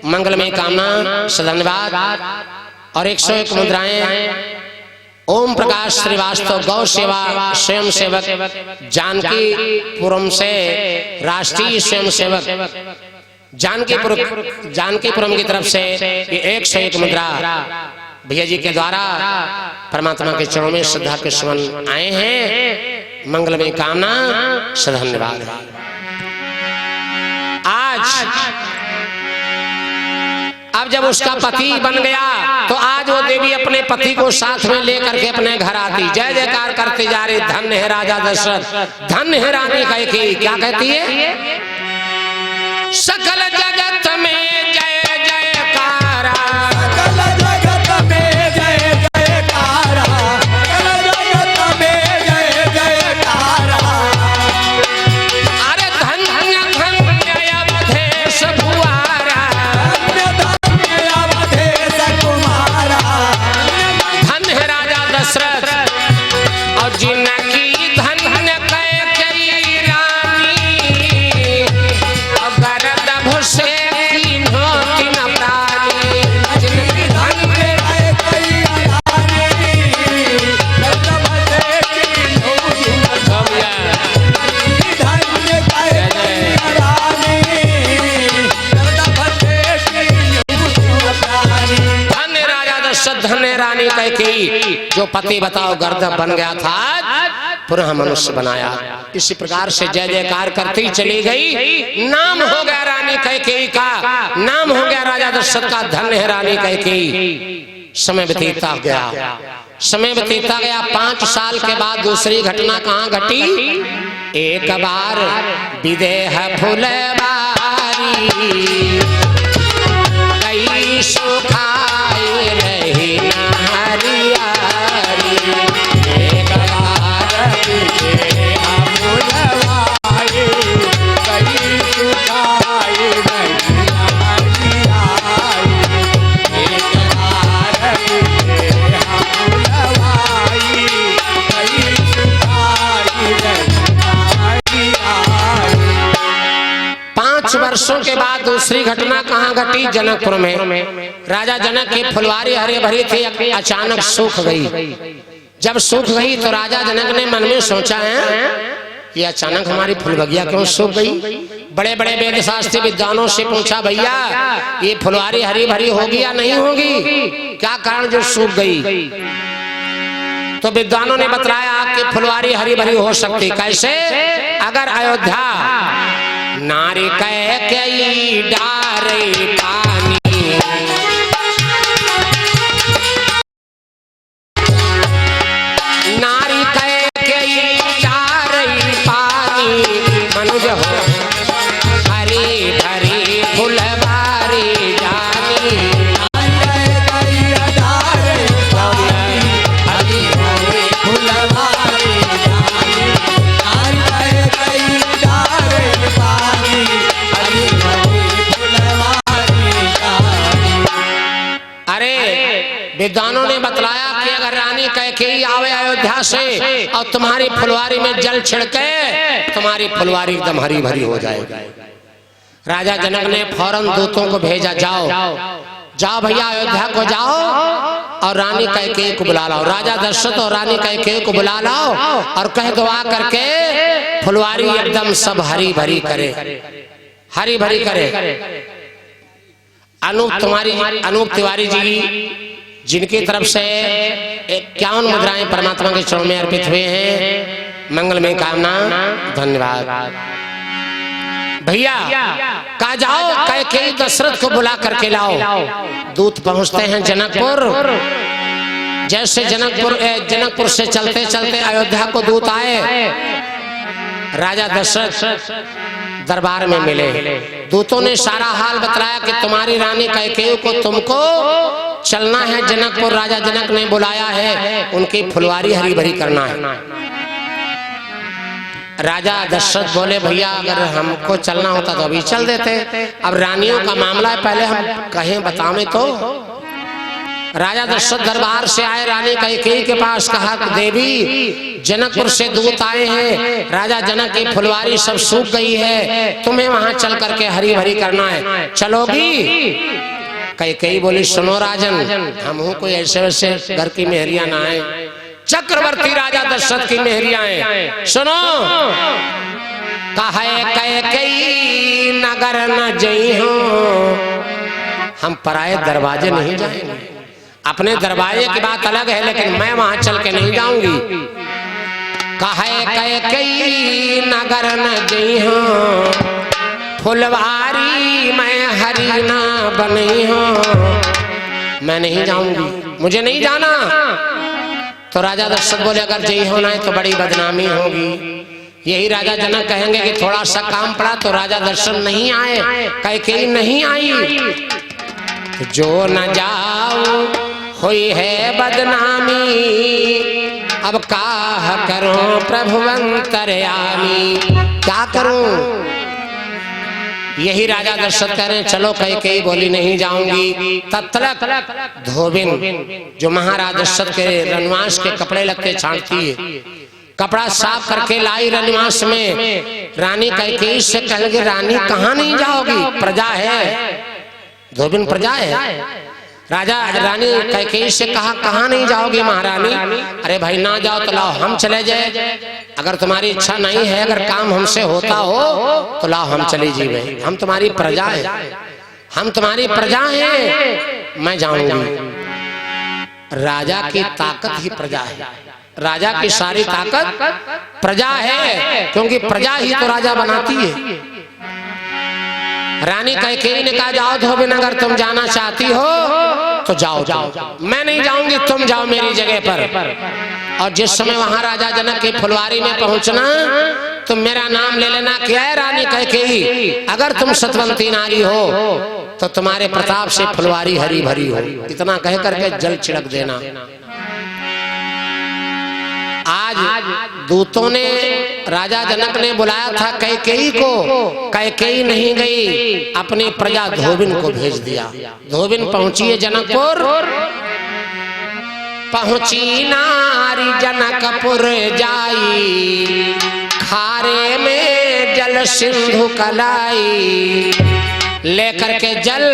मंगलमय कामना धन्यवाद। और 101 मुद्राएं ओम प्रकाश श्रीवास्तव गौ सेवा स्वयं सेवक जानकीपुरम से राष्ट्रीय स्वयं सेवक जानकीपुरम की तरफ से ये 101 मुद्रा भैया जी के द्वारा परमात्मा के चरणों में श्रद्धा के सुमन आए हैं। मंगलमय कामना धन्यवाद। आज अब जब उसका पति बन गया तो आज वो देवी अपने पति को साथ में लेकर के अपने घर आती, जय जयकार करते जा रही। धन्य है राजा दशरथ, धन्य है रानी कैकेयी। क्या कहती है? सकल जगत में जय जयकारा,
सकल जगत में जय जयकारा, सकल जगत में जय जयकारा।
अरे धन्य धन्य अवधेश कुमारा,
धन्य अवधेश कुमारा।
धन्य है राजा दशरथ और जिनकी धन्य कैकेयी रानी, अगर दभ से तीनों तीन प्राणी। जिनकी धन्य
कैकेयी रानी, दभ से तीनों तीन प्राणी। धन्य कैकेयी रानी, दभ से तीनों तीन प्राणी।
धन्य राजा दशरथ, धन्य रानी कैकेयी। जो पति बताओ गर्दभ बन गया था पुनः मनुष्य बनाया। इसी प्रकार से जय जयकार करती चली गई। नाम हो गया रानी कैकेयी का, नाम हो गया राजा दशरथ का। धन्य है रानी कैकेयी। समय व्यतीता गया, समय व्यतीता गया। 5 साल के बाद दूसरी घटना कहाँ घटी? एक बार विदेह फुलवारी कई सुखाई रही नारियारी। एक बार
विदेह फुलवारी कई सुखाई रही नारियारी। एक बार विदेह फुलवारी कई सुखाई रही नारियारी।
5 वर्षों के बाद दूसरी घटना कहाँ घटी? जनकपुर में। राजा जनक की फुलवारी हरी भरी थी, अचानक सूख गई। जब सूख गई तो राजा जनक ने मन में सोचा है ये अचानक हमारी फुलबगिया क्यों सूख गई? बड़े बड़े वेद शास्त्री विद्वानों से पूछा, भैया ये फुलवारी हरी भरी होगी या नहीं होगी? क्या कारण जो सूख गई? तो विद्वानों ने बतलाया कि फुलवारी हरी भरी हो सकती। कैसे? अगर अयोध्या नारी कैकेयी डारे पानी, नारी कैकेयी डारे पानी, मनुज हो हरी भरी फुलवारी जानी। विद्वानों ने बतलाया कि अगर रानी कैकेयी आवे अयोध्या से और तुम्हारी फुलवारी में जल छिड़के, तुम्हारी फुलवारी एकदम हरी भरी हो जाएगी। राजा जनक ने फौरन दूतों को भेजा, जाओ जाओ भैया अयोध्या को जाओ और रानी कैकेयी को बुला लाओ। राजा दशरथ और रानी कैकेयी को बुला लाओ और कह दुआ करके फुलवारी एकदम सब हरी भरी करे, हरी भरी करे। अनूप तिवारी जी जिनकी तरफ से 51 मुद्राएं परमात्मा के चरणों में अर्पित हुए हैं, मंगलमय कामना धन्यवाद। भैया कहा जाओ कैकेयी दशरथ को बुला करके लाओ। दूत पहुंचते हैं जनकपुर। जैसे जनकपुर से चलते चलते अयोध्या को दूत आए, राजा दशरथ दरबार में मिले। दूतों ने सारा हाल बतलाया कि तुम्हारी रानी कैकेयी को तुमको चलना है जनकपुर, राजा जनक ने बुलाया है, उनकी फुलवारी हरी भरी करना है। राजा दशरथ बोले भैया अगर हमको चलना होता तो अभी चल देते, अब रानियों का मामला है, पहले हम कहें बतावें तो। राजा दशरथ दरबार से आए, रानी कैकेयी के पास कहा देवी जनकपुर से दूत आए हैं, राजा जनक की फुलवारी सब सूख गई है, तुम्हें वहां चल करके हरी भरी करना है, चलोगी? कैकेयी बोली सुनो राजन, हम कोई ऐसे वैसे घर की मेहरिया ना आए, चक्रवर्ती राजा दशरथ की मेहरिया है, सुनो। कहे कैकेयी नगर न जई हो, हम पराये दरवाजे नहीं जाएंगे, अपने दरवाजे की बात अलग है लेकिन मैं वहां चल के नहीं जाऊंगी। कहे कैकेयी नगर न जई हो, फुलवारी मैं हरी ना बनी हो, मैं नहीं जाऊंगी, मुझे नहीं जाना। तो राजा दशरथ बोले अगर जई होना है तो बड़ी बदनामी होगी। यही राजा जनक कहेंगे कि थोड़ा सा काम पड़ा तो राजा दशरथ नहीं आए, कैकेयी नहीं आई, जो न जाओ हुई है बदनामी, अब काह करूं प्रभु अंतर्यामी, क्या करूं? यही राजा दशरथ कह रहे हैं चलो, कैकेयी बोली नहीं जाऊंगी। तत्लक धोबिन जो महाराज दशरथ के रनवास के कपड़े लगते छांटती है, कपड़ा साफ करके लाई रनवास में, रानी कैकेयी से कह लगी रानी कहाँ नहीं जाओगी, प्रजा है, धोबिन प्रजा है। राजा रानी कैकेयी से कहा कहाँ नहीं जाओगी महारानी? अरे भाई ना जाओ तो लाओ हम चले जाए, अगर तुम्हारी इच्छा नहीं है, अगर काम हमसे होता हो तो लाओ हम चली जी भाई, हम तुम्हारी प्रजा है, हम तुम्हारी प्रजा हैं, मैं जाऊंगी। राजा की ताकत ही प्रजा है, राजा की सारी ताकत प्रजा है, क्योंकि प्रजा ही तो राजा बनाती है। रानी कैकेयी ने कहा जाओ धोबिन, अगर तुम जाना चाहती हो तो जाओ, मैं नहीं जाऊंगी, तुम जाओ मेरी जगह पर। और जिस समय वहां राजा जनक की फुलवारी में पहुंचना तो मेरा नाम ले लेना, क्या है रानी कैकेयी, अगर तुम सतवंती नारी हो तो तुम्हारे प्रताप से फुलवारी हरी भरी हो, इतना कह करके जल छिड़क देना। आज दूतों ने राजा जनक ने बुलाया था कैकेयी को, कैकेयी नहीं गई, अपनी प्रजा धोबिन को भेज दिया। धोबिन पहुंची है जनकपुर, पहुंची नारी जनकपुर जाई, खारे में जल सिंधु कलाई, लेकर के जल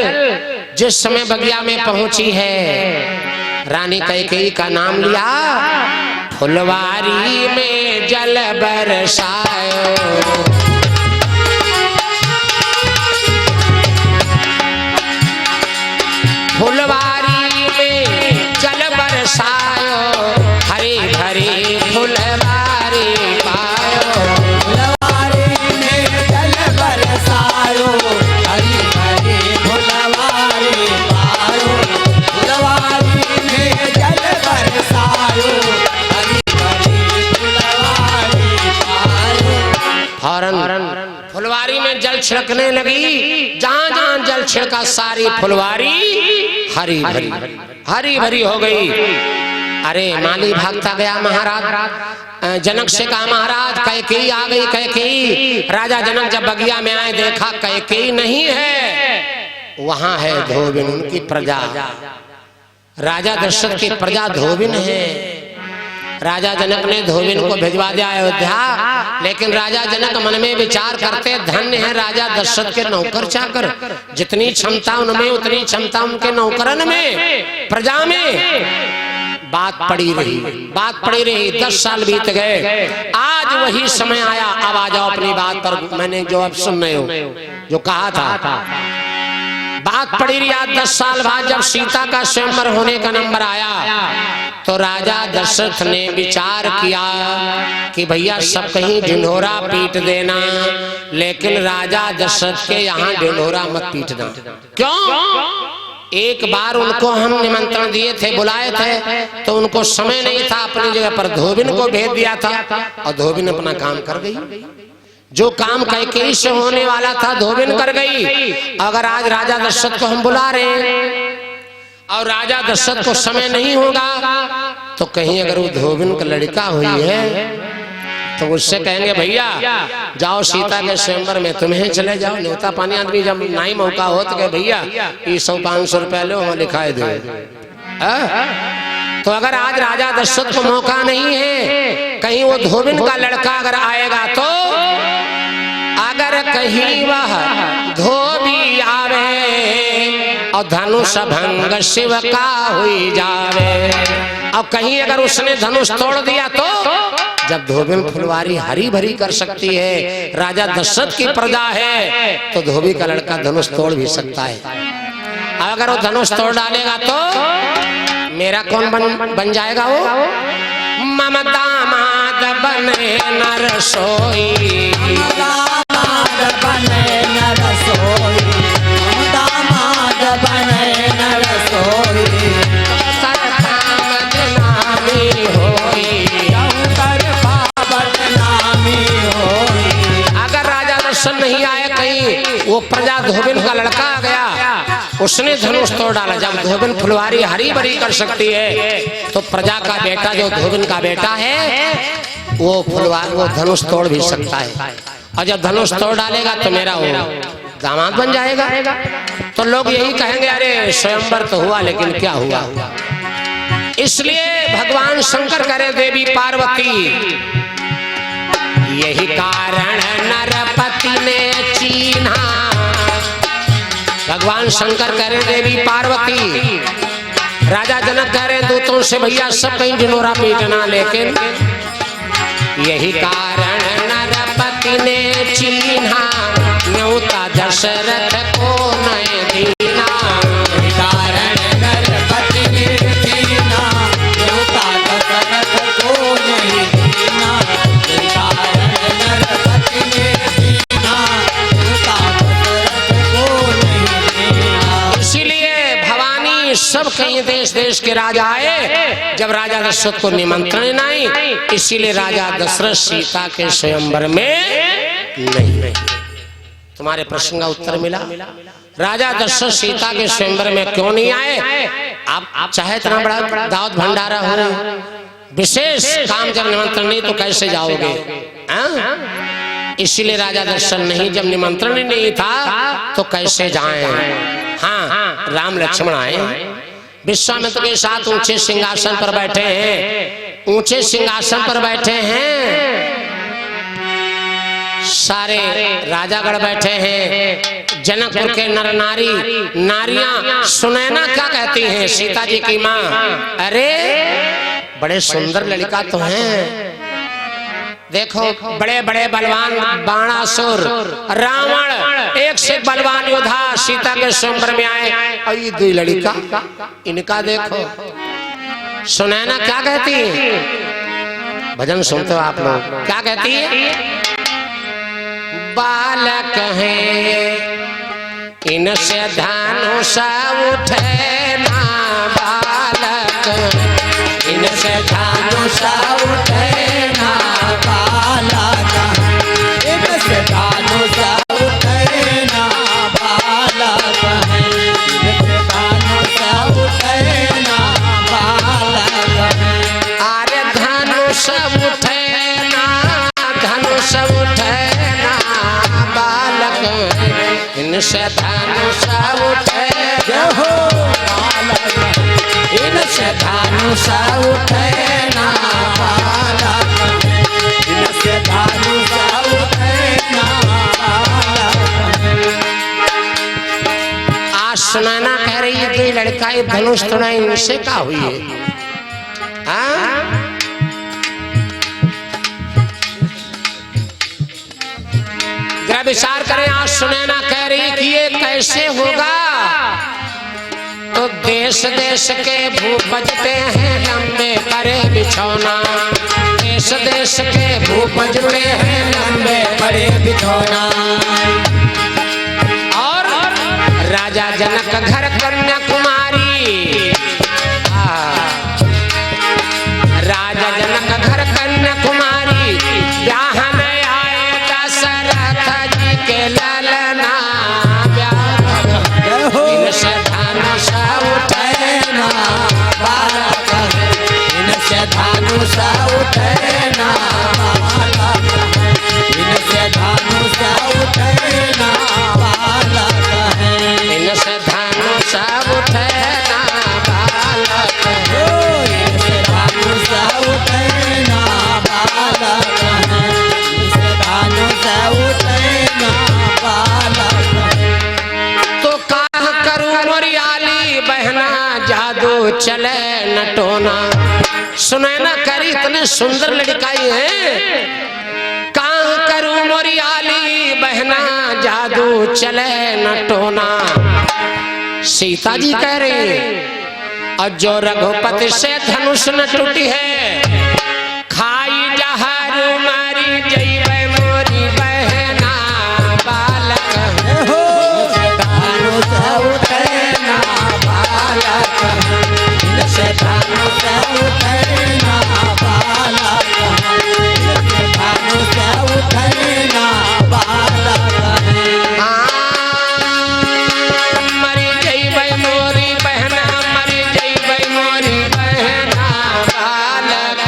जिस समय बगिया में पहुंची है, रानी कैकेयी का नाम लिया, फुलवारी में जल बरसायो, फुलवारी में जल बरसायो, हरी भरी फुलवारी पायो,
फुलवारी में जल बरसायो, हरी भरी फुलवारी पायो, फुलवारी में जल बरसायो,
फुलवारी में जल छिड़कने लगी, जहां जहां जल छिड़का सारी फुलवारी हरी भरी हरी भरी हो गई। अरे माली भागता गया, महाराज जनक से कहा महाराज कैकेयी आ गई, कैकेयी। राजा जनक जब बगिया में आए देखा कैकेयी नहीं है, वहां है धोबिन, उनकी प्रजा, राजा दशरथ की प्रजा धोबिन है। राजा जनक ने धोबिन को भिजवा दिया अयोध्या, लेकिन राजा जनक मन में विचार करते धन्य है राजा दशरथ के नौकर चाकर, जितनी क्षमता उनमें उतनी क्षमता उनके नौकरन में, प्रजा में। बात पड़ी रही, बात पड़ी रही, 10 साल बीत गए, आज वही समय आया। अब आ जाओ अपनी बात पर, मैंने जो अब सुन रहे हो जो कहा था, बात पड़ी रही। आज 10 साल बाद जब सीता का स्वयंवर होने का नंबर आया तो राजा दशरथ ने विचार किया कि भैया सब कहीं ढिंढोरा पीट देना, लेकिन राजा दशरथ के यहाँ ढिंढोरा मत पीटना। क्यों? एक बार उनको हम निमंत्रण दिए थे, बुलाए थे, तो उनको समय नहीं था, अपनी जगह पर धोबिन को भेज दिया था और धोबिन अपना काम कर गई। जो काम कैकेयी से होने वाला था धोबिन कर गई। अगर आज राजा दशरथ को हम बुला रहे हैं और राजा दशरथ को समय नहीं होगा तो कहीं अगर वो धोबिन का लड़का हुई है तो उससे कहेंगे भैया जाओ सीता के स्वयंवर में तुम्हें चले जाओ। न्योता पानी आदमी जब नहीं मौका हो तो कहे भैया ये 100-500 रुपया लो वहां लिखाए दो। तो अगर आज राजा दशरथ को मौका नहीं है, कहीं वो धोबिन का लड़का अगर आएगा तो अगर कहीं वह धोबी आवे और धनुष भंग शिव का हुई जावे, और कहीं अगर उसने धनुष तोड़ दिया तो जब धोबिन फुलवारी हरी भरी कर सकती है, राजा दशरथ की प्रजा है, तो धोबी का लड़का धनुष तोड़ भी सकता है। अगर वो धनुष तोड़ डालेगा तो मेरा कौन बन जाएगा? वो मम दामाद बने न रसोई,
दामाद बने न रसोई, दामाद बने न रसोई,
नहीं आए कहीं वो प्रजा धोबिन का लड़का आ गया, उसने धनुष तोड़ डाला। जब धोबिन फुलवारी हरी भरी कर सकती है तो प्रजा का बेटा जो धोबिन का बेटा है वो धनुष तोड़ भी सकता है, और जब धनुष तोड़ डालेगा तो मेरा वो दामाद बन जाएगा। तो लोग यही कहेंगे अरे स्वयंवर तो हुआ लेकिन क्या हुआ। इसलिए भगवान शंकर करे देवी पार्वती, यही कारण नरपति ने चीन्हा। भगवान शंकर कह रहे देवी पार्वती, राजा जनक कह रहे दूतों से भैया सब कहीं ढिंढोरा पीटना, लेकिन यही कारण नरपति ने चीन्हा, न्योता दशरथ को नय दीना।
कारण नरपति ने चीन्हा, न्योता दशरथ को नय दीना।
सब कहीं देश देश के राजा आए, जब राजा दशरथ को निमंत्रण नहीं, इसीलिए राजा दशरथ सीता के स्वयंवर में नहीं। तुम्हारे प्रश्न का उत्तर मिला। राजा दशरथ सीता के स्वयंवर में क्यों नहीं आए? आप चाहे इतना बड़ा दावत भंडारा हो, विशेष काम जब निमंत्रण नहीं तो कैसे जाओगे? इसीलिए राजा दशरथ नहीं, जब निमंत्रण ही नहीं था तो कैसे जाएं? हाँ, राम लक्ष्मण आए, विश्वामित्र के साथ ऊंचे सिंहासन पर बैठे हैं, ऊंचे सिंहासन पर बैठे हैं, सारे राजागण बैठे हैं, जनकपुर के नर नारी नारियां सुनैना क्या कहती हैं सीता जी की माँ, अरे बड़े सुंदर लड़का तो हैं, देखो बड़े बड़े बलवान बाणासुर रावण एक से बलवान योद्धा सीता के स्वयंवर में आए, और ये दो लड़का इनका देखो। सुनैना क्या कहती है? भजन सुनते हो आप लोग? क्या कहती है? बालक है इनसे धनुष उठे ना, बालक इनसे धनुष उठे ना,
बालक इनसे धनुष उठे ना, बालक इनसे धनुष उठे ना, बालक
अरे धनुष उठे ना, धनुष उठे ना, बालक इनसे धनुष उठे
हो, बालक इनसे धनुष उठे ना, बालक इनसे धनुष उठे ना, बालक।
आज सुनैना कह रही है कि लड़का ये धनुष तोड़ा, इनसे क्या हुई है? जरा विचार करें, आज सुनैना कह रही कि ये कैसे होगा? तो देश देश के भूप बजते हैं लंबे बड़े बिछौना, देश देश के भूप बजते हैं लंबे
बड़े बिछौना,
और राजा जनक घर कन्याकुमारी, राजा जनक घर कन्याकुमारी, ब्याहन आए दशरथ जी के ललना, इनसे धनुष उठे ना,
बालक इनसे धनुष उठे ना, बालक
चले नटोना। सुनैना करी इतने सुंदर लड़काई है, कहाँ करूं मोरी आली बहना जादू चले नटोना। सीता जी कह रही और जो रघुपति से धनुष न टूटी है, खाई जहर मारी जइबे मोरी बहना बालक।
धनुष उठे ना बालक, इनसे धनुष उठे ना बालक, धनुष उठे ना बालक।
मरी जइबे मोरी बहना, मरी जइबे मोरी बहना बालक।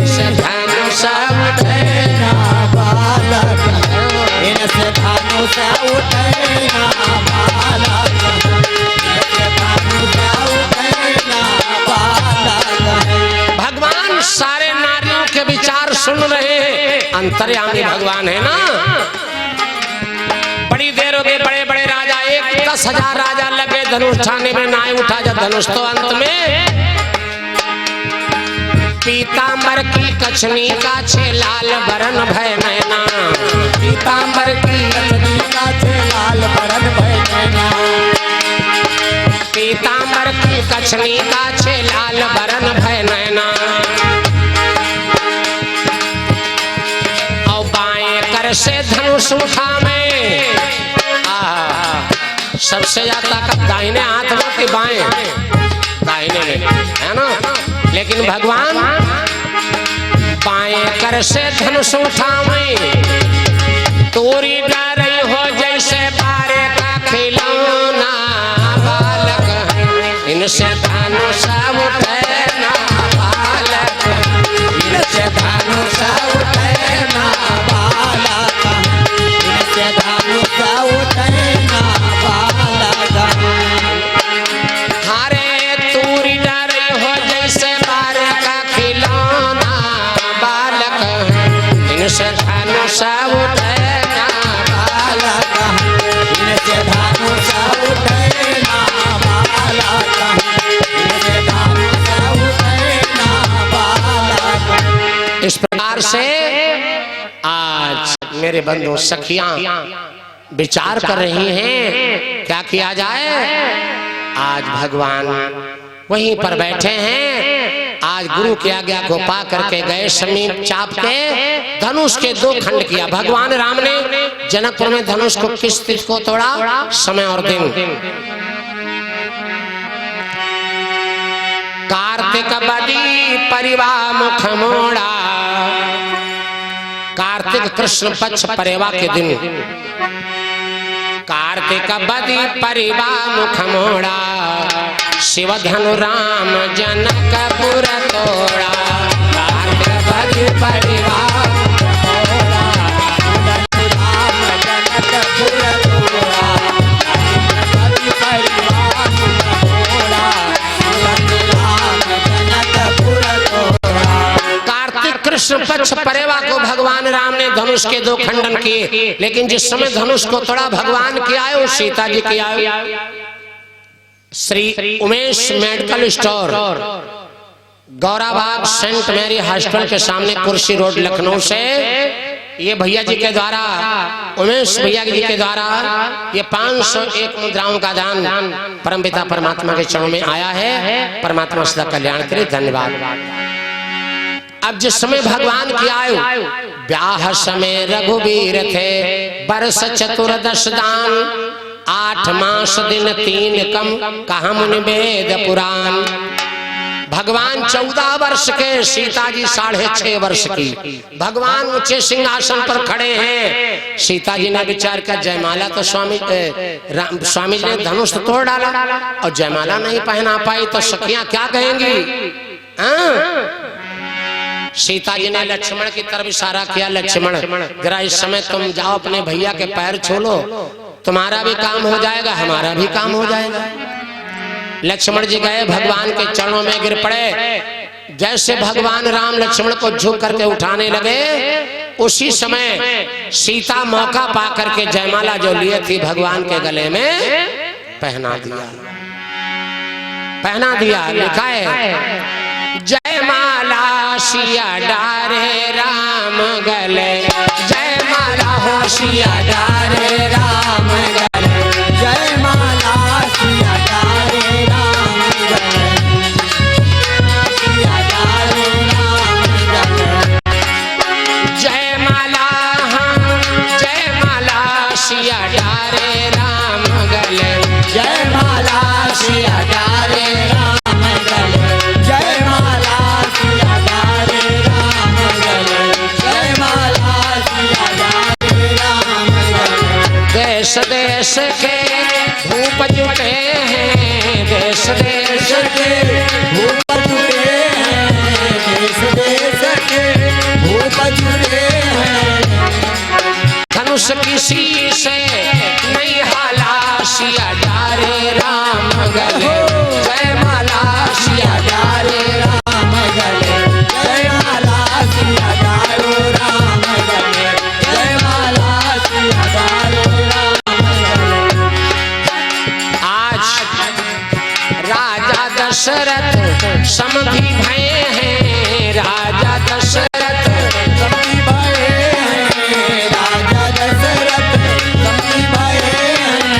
से धनुष उठे
ना बालक, इनसे धनुष उठे ना बालक, इनसे धनुष उठे ना बालक।
भगवान सारे नारियों के विचार सुन रहे हैं, अंतर्यामी भगवान है ना। बड़ी देर हो गई, बड़े बड़े राजा 10,000 राजा लगे धनुष उठाने में, ना उठा जा धनुष। तो अंत में पीतांबर की कछनी का छे लाल बरन भय नैना। पीतांबर की
कछनी का छे लाल बरन भय नैना,
पीतांबर की कछनी का छे लाल बरन भय नैना। और बाएं कर से धनुष उठा में, सबसे ज्यादा ताकत दाहिने हाथ में कि बाएं? दाहिने में, है ना। लेकिन भगवान बाएं कर से धनुष उठा में, तोरी डर हो जैसे बारे का खिलौना बालक। इनसे धनुष उठे ना बालक,
इनसे धनुष उठे ना बालक, इनसे धनुष उठे ना बालक।
हारे तूरी डर हो जैसे बारे का खिलौना बालक। इनसे धनुष उठे ना
बालक, इनसे धनुष उठे ना बालक, इनसे धनुष उठे ना बालक।
इस प्रकार से आज मेरे बंधु सखियां विचार कर रही हैं क्या किया जाए। आज भगवान वहीं पर बैठे हैं। आज गुरु की आज्ञा को पा करके गए, समीप चाप के धनुष के 2 खंड किया। भगवान राम ने जनकपुर में धनुष को किस तिथि को तोड़ा, समय और दिन? कार्तिक बदी परिवार मुख मोड़ा। कार्तिक कृष्ण पक्ष परेवा के दिन, कार्तिक बदी परिवार मुख मोड़ा। शिव धनु राम जनकपुर तोड़ा। कार्तिक बदी परिवार
राम जनकपुर तोड़ा, कार्तिक परिवार तोड़ा, राम जनकपुर तोड़ा।
कार्तिक कृष्ण पक्ष परेवा को भगवान राम ने धनुष के 2 खंडन किए। लेकिन जिस समय धनुष को तोड़ा भगवान की आयु, सीता जी की आयु। Shri Umesh medical store, Gaurabag saint Mary hospital के सामने, कुर्सी रोड, लखनऊ से ये भैया जी के द्वारा, उमेश भैया जी के द्वारा ये 501 मुद्राओं का दान परमपिता परमात्मा के चरणों में आया है। परमात्मा सदा कल्याण करे। धन्यवाद। अब जिस समय भगवान की आयु, ब्याह समय रघुवीर थे, बरस 14 दान, 8 मास दिन 3 कम, कहा मुनि वेद पुराण। भगवान 14 वर्ष के, सीता जी 6.5 वर्ष की। भगवान ऊंचे सिंहासन पर खड़े हैं। सीता जी ने विचार किया, जयमाला तो स्वामी जी ने धनुष तोड़ डाला और जयमाला नहीं पहना पाई तो सखियां क्या कहेंगी। सीता जी ने लक्ष्मण की तरफ इशारा किया, लक्ष्मण जरा इस समय तुम जाओ, अपने भैया के पैर छू लो, तुम्हारा भी काम हो जाएगा, हमारा भी काम हो जाएगा। लक्ष्मण जी गए, भगवान के चरणों में गिर पड़े। जैसे भगवान राम लक्ष्मण को झुक करके उठाने लगे, उसी समय सीता मौका पा करके जयमाला जो लिए थी भगवान के गले में पहना दिया। पहना दिया। लिखा है जय माला सिया डारे राम गले, जय माला हो सिया डारे राम गले,
जय माला सिया डारे राम गले, सिया डारे राम गले,
जय माला जय माला सिया डारे राम गले,
जय माला सिया डारे राम गले, जय माला सिया डारे राम गले, जय माला सिया डारे राम गले।
देश देश के भूप जुटे हैं, देश देश
के भूप जुटे हैं, देश देश के भूप जुटे हैं,
धनुष किसी से नहीं हाला सिया डारे राम गले, जय माला सिया डारे
राम गले, जय माला सिया डारे राम गले, जय माला सिया डारे राम गले।
आज राजा दशरथ समधि भय हैं, राजा दशरथ
समधि भये हैं, राजा दशरथ समधि भये हैं,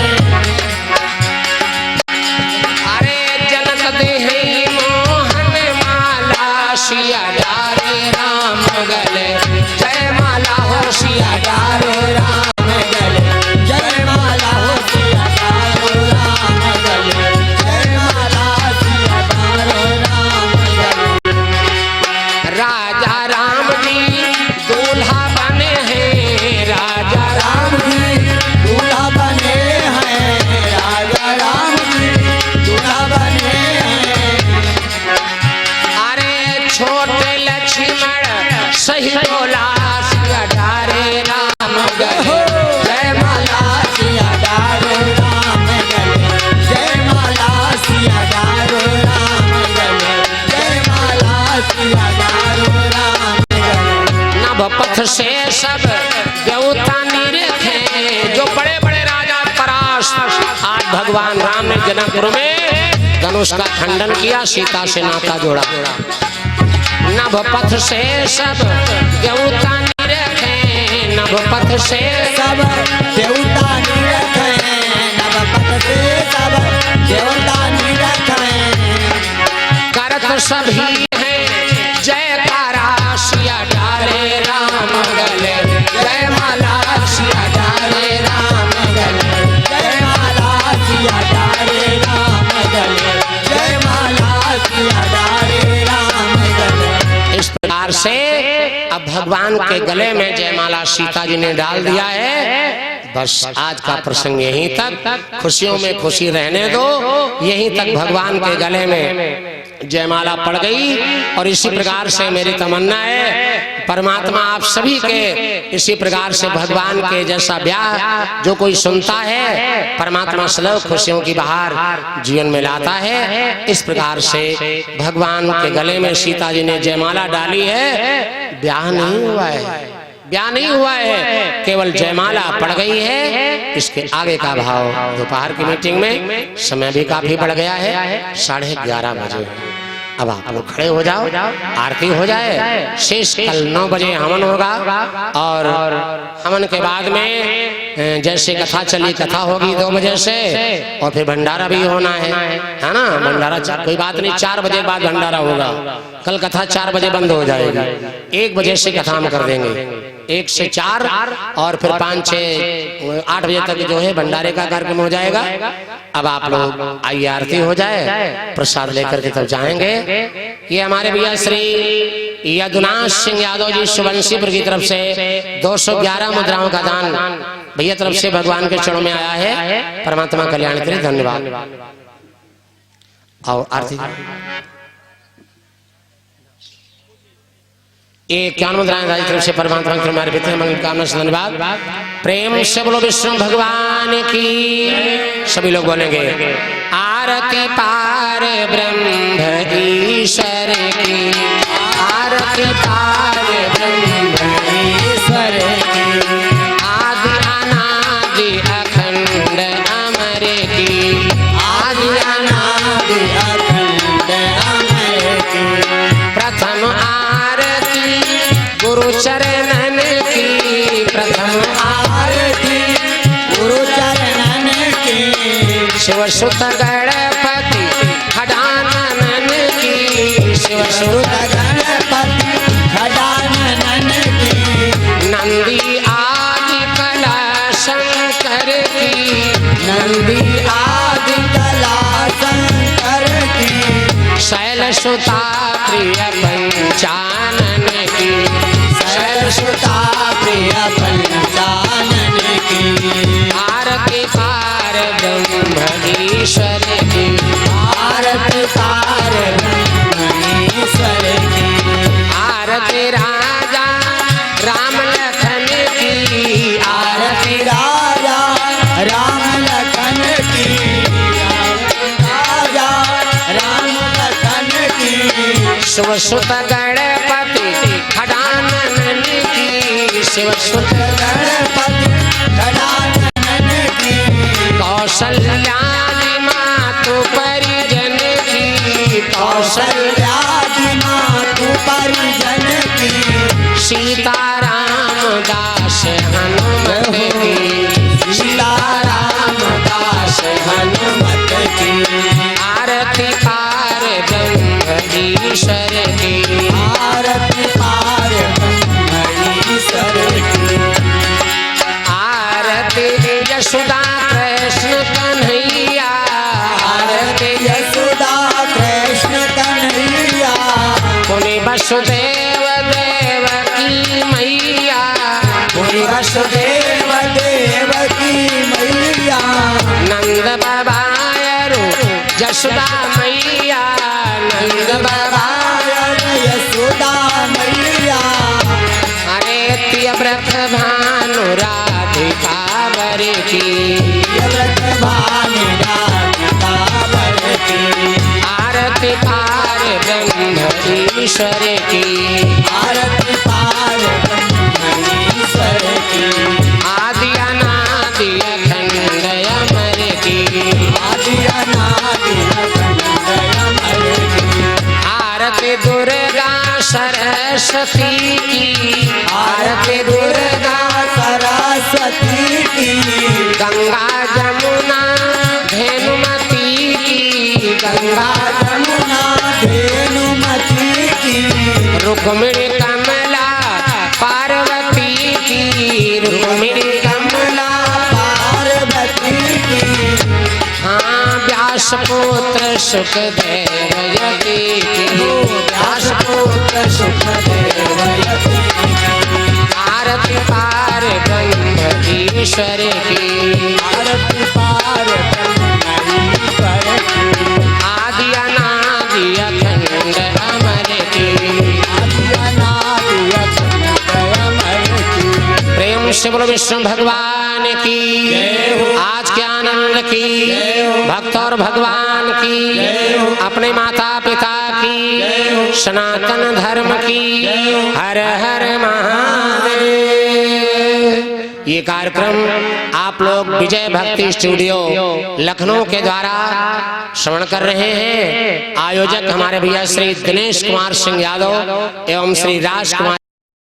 अरे जनक देहि मोहन माला सिया डारे राम गले, जय माला हो सिया डारे
राम गले, जय माला हो सिया डारे राम गले, जय माला सिया डारे राम गले।
राजा राम जी दूल्हा बने हैं, राजा राम
राम जी दूल्हा बने हैं, राजा राम जी दूल्हा बने हैं,
अरे छोटे लक्ष्मण सही बोला सिया डारे राम गले,
जय माला सिया डारे राम गले, जय माला सिया डारे राम गले, जय माला सिया डारे राम गले।
नभपथ से सब देवता निरखे, जो बड़े बड़े राजा पराशर, आज भगवान राम ने जनकपुर में धनुष का खंडन किया, सीता से नाता जोड़ा। नभपथ से सब देवता निरखे, नभपथ से
सब देवता निरखे, नवपथ से सब देवता निरखे,
करत सभी हैं जयकारा सिया डारे राम गले, जय माला सिया डारे राम गले,
जय माला सिया डारे राम गले, जय माला सिया डारे राम गले।
इस प्रकार से अब भगवान के गले में जयमाला सीता जी ने डाल दिया है। बस आज का प्रसंग यहीं तक, खुशियों में खुशी रहने दो, यहीं तक भगवान के गले में जयमाला पड़ गई। और इसी प्रकार से मेरी तमन्ना है परमात्मा आप सभी के इसी प्रकार से भगवान के जैसा ब्याह जो कोई सुनता है, परमात्मा सदैव खुशियों की बहार जीवन में लाता है। इस प्रकार से भगवान के गले में सीता जी ने जयमाला डाली है। ब्याह नहीं हुआ है, ब्याह नहीं हुआ है, केवल जयमाला पड़ गई है। इसके आगे का भाव दोपहर की मीटिंग में, समय भी काफी बढ़ गया है, 11:30 बजे। अब आप लोग खड़े हो जाओ, आरती हो जाए। शेष कल 9 बजे हवन होगा और हवन के बाद में जैसे कथा चली कथा होगी 2 बजे से, और फिर भंडारा भी होना है ना। भंडारा कोई बात नहीं, 4 बजे बाद भंडारा होगा। कल कथा 4 बजे बंद हो जाएगी, 1 बजे से कथा हम कर देंगे, 1 से 4 और फिर 5, 6, 8 बजे तक जो है भंडारे का कार्यक्रम हो जाएगा। अब आप लोग आइए, आरती हो जाए, प्रसाद लेकर के तब जाएंगे। ये हमारे भैया श्री यदुनाथ सिंह यादव जी सुबंशीपुर की तरफ से 211 मुद्राओं का दान भैया तरफ से भगवान के चरणों में आया है। परमात्मा कल्याण के लिए धन्यवाद। आओ आरती। ये 51 मुद्राएं दाई तरफ से परमात्मा के हमारे पिता मंगल कामना से धन्यवाद। प्रेम से बोलो विष्णु भगवान की। सभी लोग बोलेंगे आरती पार ब्रह्म ईश्वर की, आरती पार ब्रह्म ईश्वर की, आदि अनादि अखंड अमर की, आदि अनादि अखंड चरणन की प्रथम
आरती गुरु चरणन की
शिव सुत गणपति खडानन की शिव सुत
गणपति खडानन की
नंदी आदि कला शंकर की
नंदी आदि कला शंकर की
शैल सुता प्रिय पंचानन की
शैल सुता प्रिय पंचानन की
आरती पार ब्रह्मईश्वर की
आरती पार ब्रह्मेश्वर की
आरती राजा राम लखन की
आरती राजा राम लखन की राजा राम लखन की
शिव सुत गणपति खडानन की शिव सुत
गणपति खडानन की
कौशल्यादि मातु परिजन की
कौशल्यादि मातु परिजन की
सीताराम दास हनुमत की
सीताराम दास हनुमत की
आरती पार ब्रह्मईश्वर की
आरती पार ब्रह्मेश्वर की
आरती यशोदा कृष्ण कन्हैया
आरती यशोदा कृष्ण कन्हैया
पुनि वसुदेव देवकी मैया
पुनि वसुदेव देवकी मैया
नंद बाबायरु यशोदा मैया नंद बाबा
यशोदा मैया
अरे प्रिय व्रत भानु राधिका वर की
व्रत भानु राधिका वर की
आरती पार ब्रह्मईश्वर की
आरती पार ब्रह्मेश्वर की
आदि अनादि अखंड अमर की
आदि अनादि अखंड अमर की
आरती दुर्गा सरस्वती की
आरती दुर्गा सरस्वती की
गंगा जमुना धेनुमती की गंगा
जमुना धेनुमती की
रुक्मिणी कमला पार्वती की रुक्मिणी कमला
पार्वती की
हाँ व्यास पुत्र सुखदेव यति की व्यास पुत्र सुखदेव यति की आरती पार ब्रह्मईश्वर की
आरती पार ब्रह्मेश्वर की
आदि अनादि अखंड अमर की
आदि अनादि अखंड अमर की
प्रेम से बोलो विष्णु भगवान की आज के आनंद की भक्त और भगवान की अपने माता पिता की सनातन धर्म की हर हर महादेव। ये कार्यक्रम आप लोग विजय भक्ति स्टूडियो लखनऊ के द्वारा श्रवण कर रहे हैं। आयोजक हमारे भैया श्री दिनेश कुमार सिंह यादव एवं श्री राजकुमार